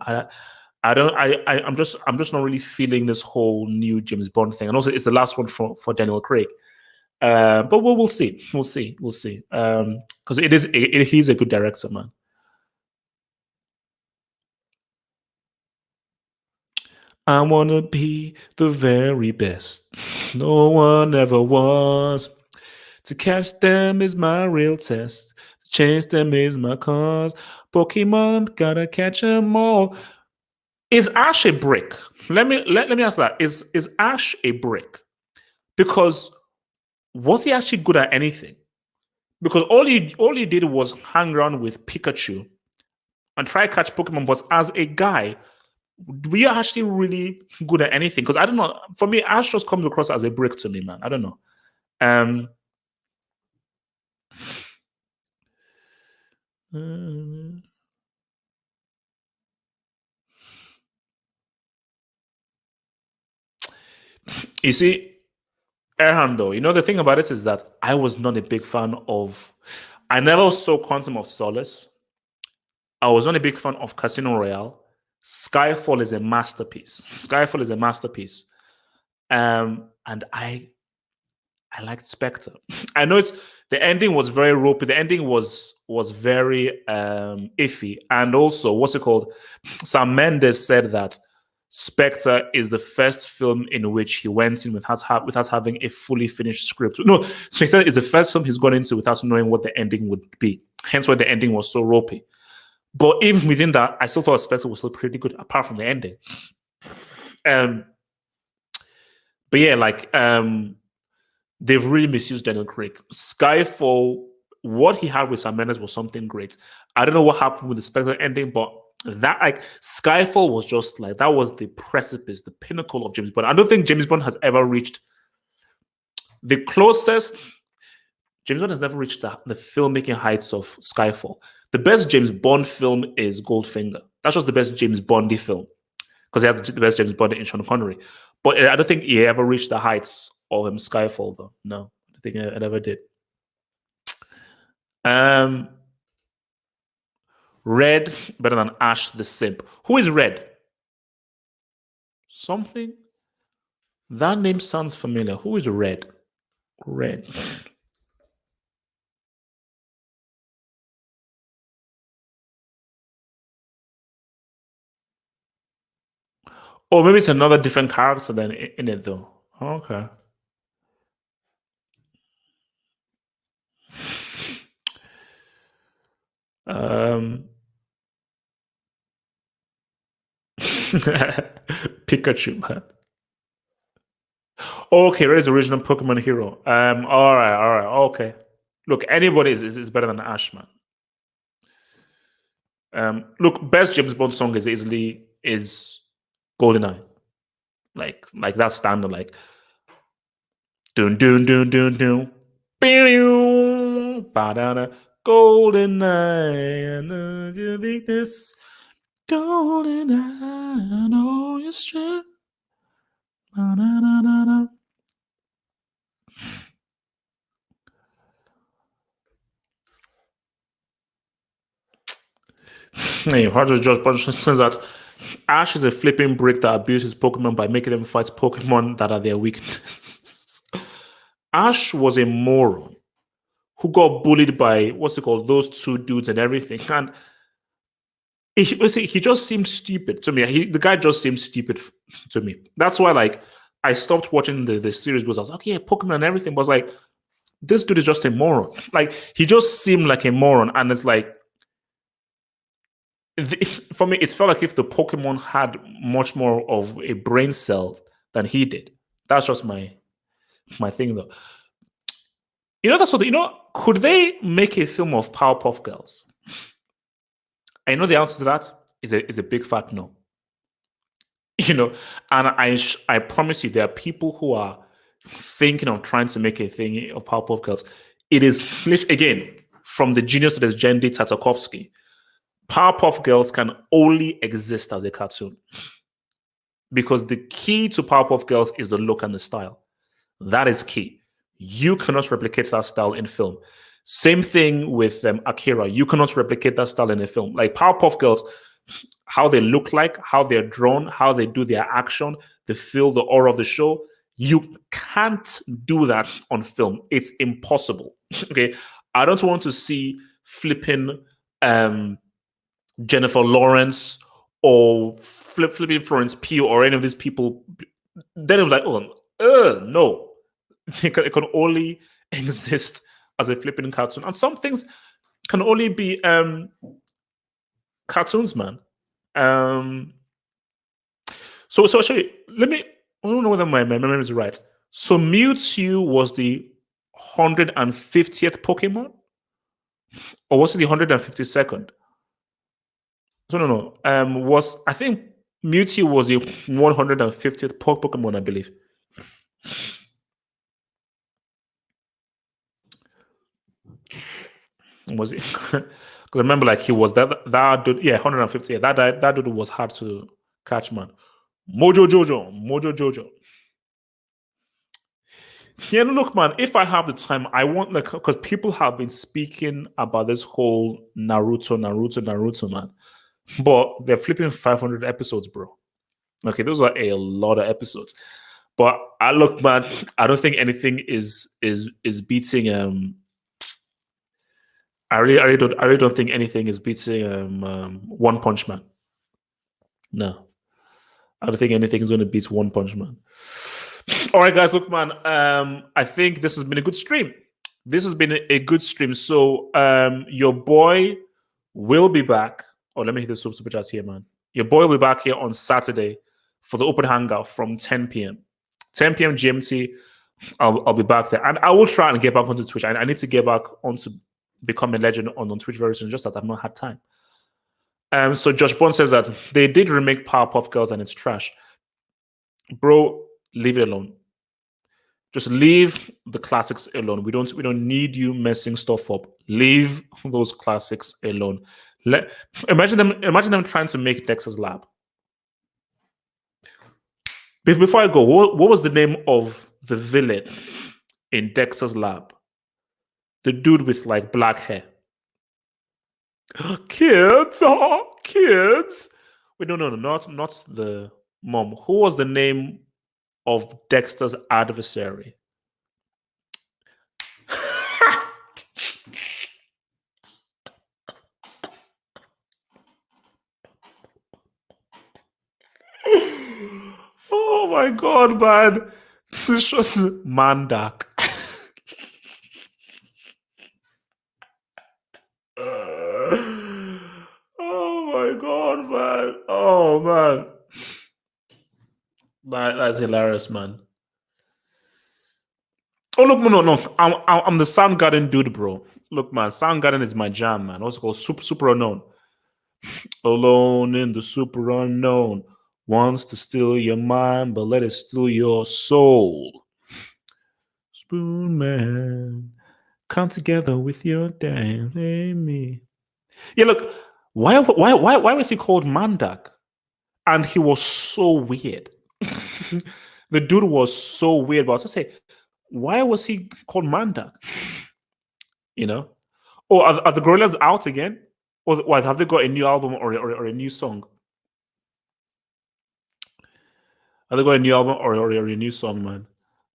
I'm just not really feeling this whole new James Bond thing. And also, it's the last one for Daniel Craig. But we'll see. We'll see. Because he's a good director, man. I wanna be the very best. No one ever was. To catch them is my real test. To chase them is my cause. Pokemon, gotta catch them all. Is Ash a brick? Let me ask that. Is Ash a brick? Because was he actually good at anything? Because all he did was hang around with Pikachu and try to catch Pokemon. But as a guy, we are actually really good at anything. Because I don't know. For me, Ash just comes across as a brick to me, man. I don't know. You see, Erhan, though, you know, the thing about it is that I was not a big fan of. I never saw Quantum of Solace. I was not a big fan of Casino Royale. Skyfall is a masterpiece. Skyfall is a masterpiece. And I liked Spectre. I know the ending was very ropey. The ending was very iffy. And also, what's it called? Sam Mendes said that Spectre is the first film in which he went in without having a fully finished script. No, so he said it's the first film he's gone into without knowing what the ending would be. Hence why the ending was so ropey. But even within that, I still thought Spectre was still pretty good, apart from the ending. But yeah, like they've really misused Daniel Craig. Skyfall, what he had with Sam Mendes was something great. I don't know what happened with the Spectre ending, but that like Skyfall was just like that was the precipice, the pinnacle of James Bond. I don't think James Bond has ever reached the closest. James Bond has never reached the filmmaking heights of Skyfall. The best James Bond film is Goldfinger. That's just the best James Bondy film because he has the best James Bond in Sean Connery. But I don't think he ever reached the heights of Skyfall, though. No, I don't think it ever did. Red better than Ash the Simp. Who is Red? Something? That name sounds familiar. Who is Red? Red. Oh, maybe it's another different character than in it, though. Okay. Pikachu, man. Okay, Red is the original Pokemon hero. All right, okay. Look, anybody is better than Ash, man. Look, best James Bond song is easily is GoldenEye. Like that standard, like dun dun dun dun dun, banana, GoldenEye, and the weakness, GoldenEye, I know your strength. Hey, hard to judge, but says that Ash is a flipping brick that abuses Pokemon by making them fight Pokemon that are their weakness. Ash was a moron. who got bullied by what's it called, those two dudes and everything. And he just seemed stupid to me. The guy just seemed stupid to me. That's why, like, I stopped watching the series because I was like, okay, yeah, Pokemon and everything. But I was like, this dude is just a moron. Like, he just seemed like a moron. And it's like, for me, it felt like if the Pokemon had much more of a brain cell than he did. That's just my thing, though. That's what could they make a film of Powerpuff Girls? I know the answer to that is a big fat no. And I promise you, there are people who are thinking of trying to make a thing of Powerpuff Girls. It is again from the genius of this Jendy Tartakovsky. Powerpuff Girls can only exist as a cartoon because the key to Powerpuff Girls is the look and the style. That is key. You cannot replicate that style in film. Same thing with Akira. You cannot replicate that style in a film. Like Powerpuff Girls, how they look like, how they're drawn, how they do their action, the feel, the aura of the show. You can't do that on film. It's impossible. Okay. I don't want to see flipping Jennifer Lawrence or flipping Florence Pugh or any of these people. Then it was like, no. It can only exist as a flipping cartoon. And some things can only be cartoons, man. So actually, I don't know whether my memory is right. So Mewtwo was the 150th Pokemon? Or was it the 152nd? So no. I think Mewtwo was the 150th Pokemon, I believe. Was it? Because remember, like he was that dude. Yeah, 150. Yeah, that dude was hard to catch, man. Mojo Jojo. Yeah, look, man. If I have the time, I want because people have been speaking about this whole Naruto, man. But they're flipping 500 episodes, bro. Okay, those are a lot of episodes. But I look, man. I don't think anything is beating I really don't think anything is beating One Punch Man. No, I don't think anything is going to beat One Punch Man. All right, guys, look, man. I think this has been a good stream. This has been a good stream. So, your boy will be back. Oh, let me hit the super chat here, man. Your boy will be back here on Saturday for the open hangout from 10 p.m. 10 p.m. GMT. I'll be back there, and I will try and get back onto Twitch. I need to get back onto become a legend on Twitch very soon. Just that I've not had time. So Josh Bond says that they did remake Powerpuff Girls and it's trash. Bro, leave it alone. Just leave the classics alone. We don't need you messing stuff up. Leave those classics alone. Imagine them trying to make Dexter's Lab. Before I go, what was the name of the villain in Dexter's Lab? The dude with like black hair. Kids, kids. Wait, no, not the mom. Who was the name of Dexter's adversary? Oh my god, man. This was Mandak. Oh my god, man. Oh man. That's hilarious, man. Oh look, no. I'm the Soundgarden dude, bro. Look, man, Soundgarden is my jam, man. What's it called? Super unknown. Alone in the super unknown. Wants to steal your mind, but let it steal your soul. Spoon Man, come together with your damn me. Yeah, look, why was he called Mandak? And he was so weird. The dude was so weird. But I was just say, why was he called Mandak? Oh, are the Gorillas out again? Or what, have they got a new album or a new song? Have they got a new album or a new song,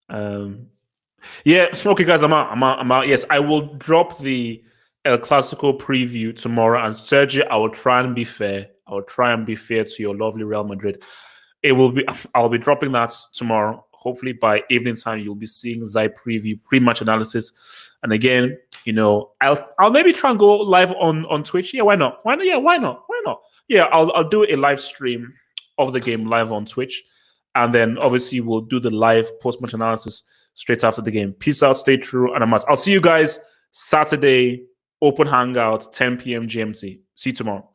man? Yeah, okay, guys, I'm out. Yes, I will drop the El Clasico preview tomorrow. And Sergio, I will try and be fair. I will try and be fair to your lovely Real Madrid. It will be. I'll be dropping that tomorrow. Hopefully by evening time, you'll be seeing Zai preview, pre-match analysis. And again, I'll maybe try and go live on Twitch. Yeah, why not? Why not? Yeah, why not? Why not? Yeah, I'll do a live stream of the game live on Twitch, and then obviously we'll do the live post-match analysis straight after the game. Peace out, stay true, and I'm out. I'll see you guys Saturday, open hangout, 10 p.m. GMT. See you tomorrow.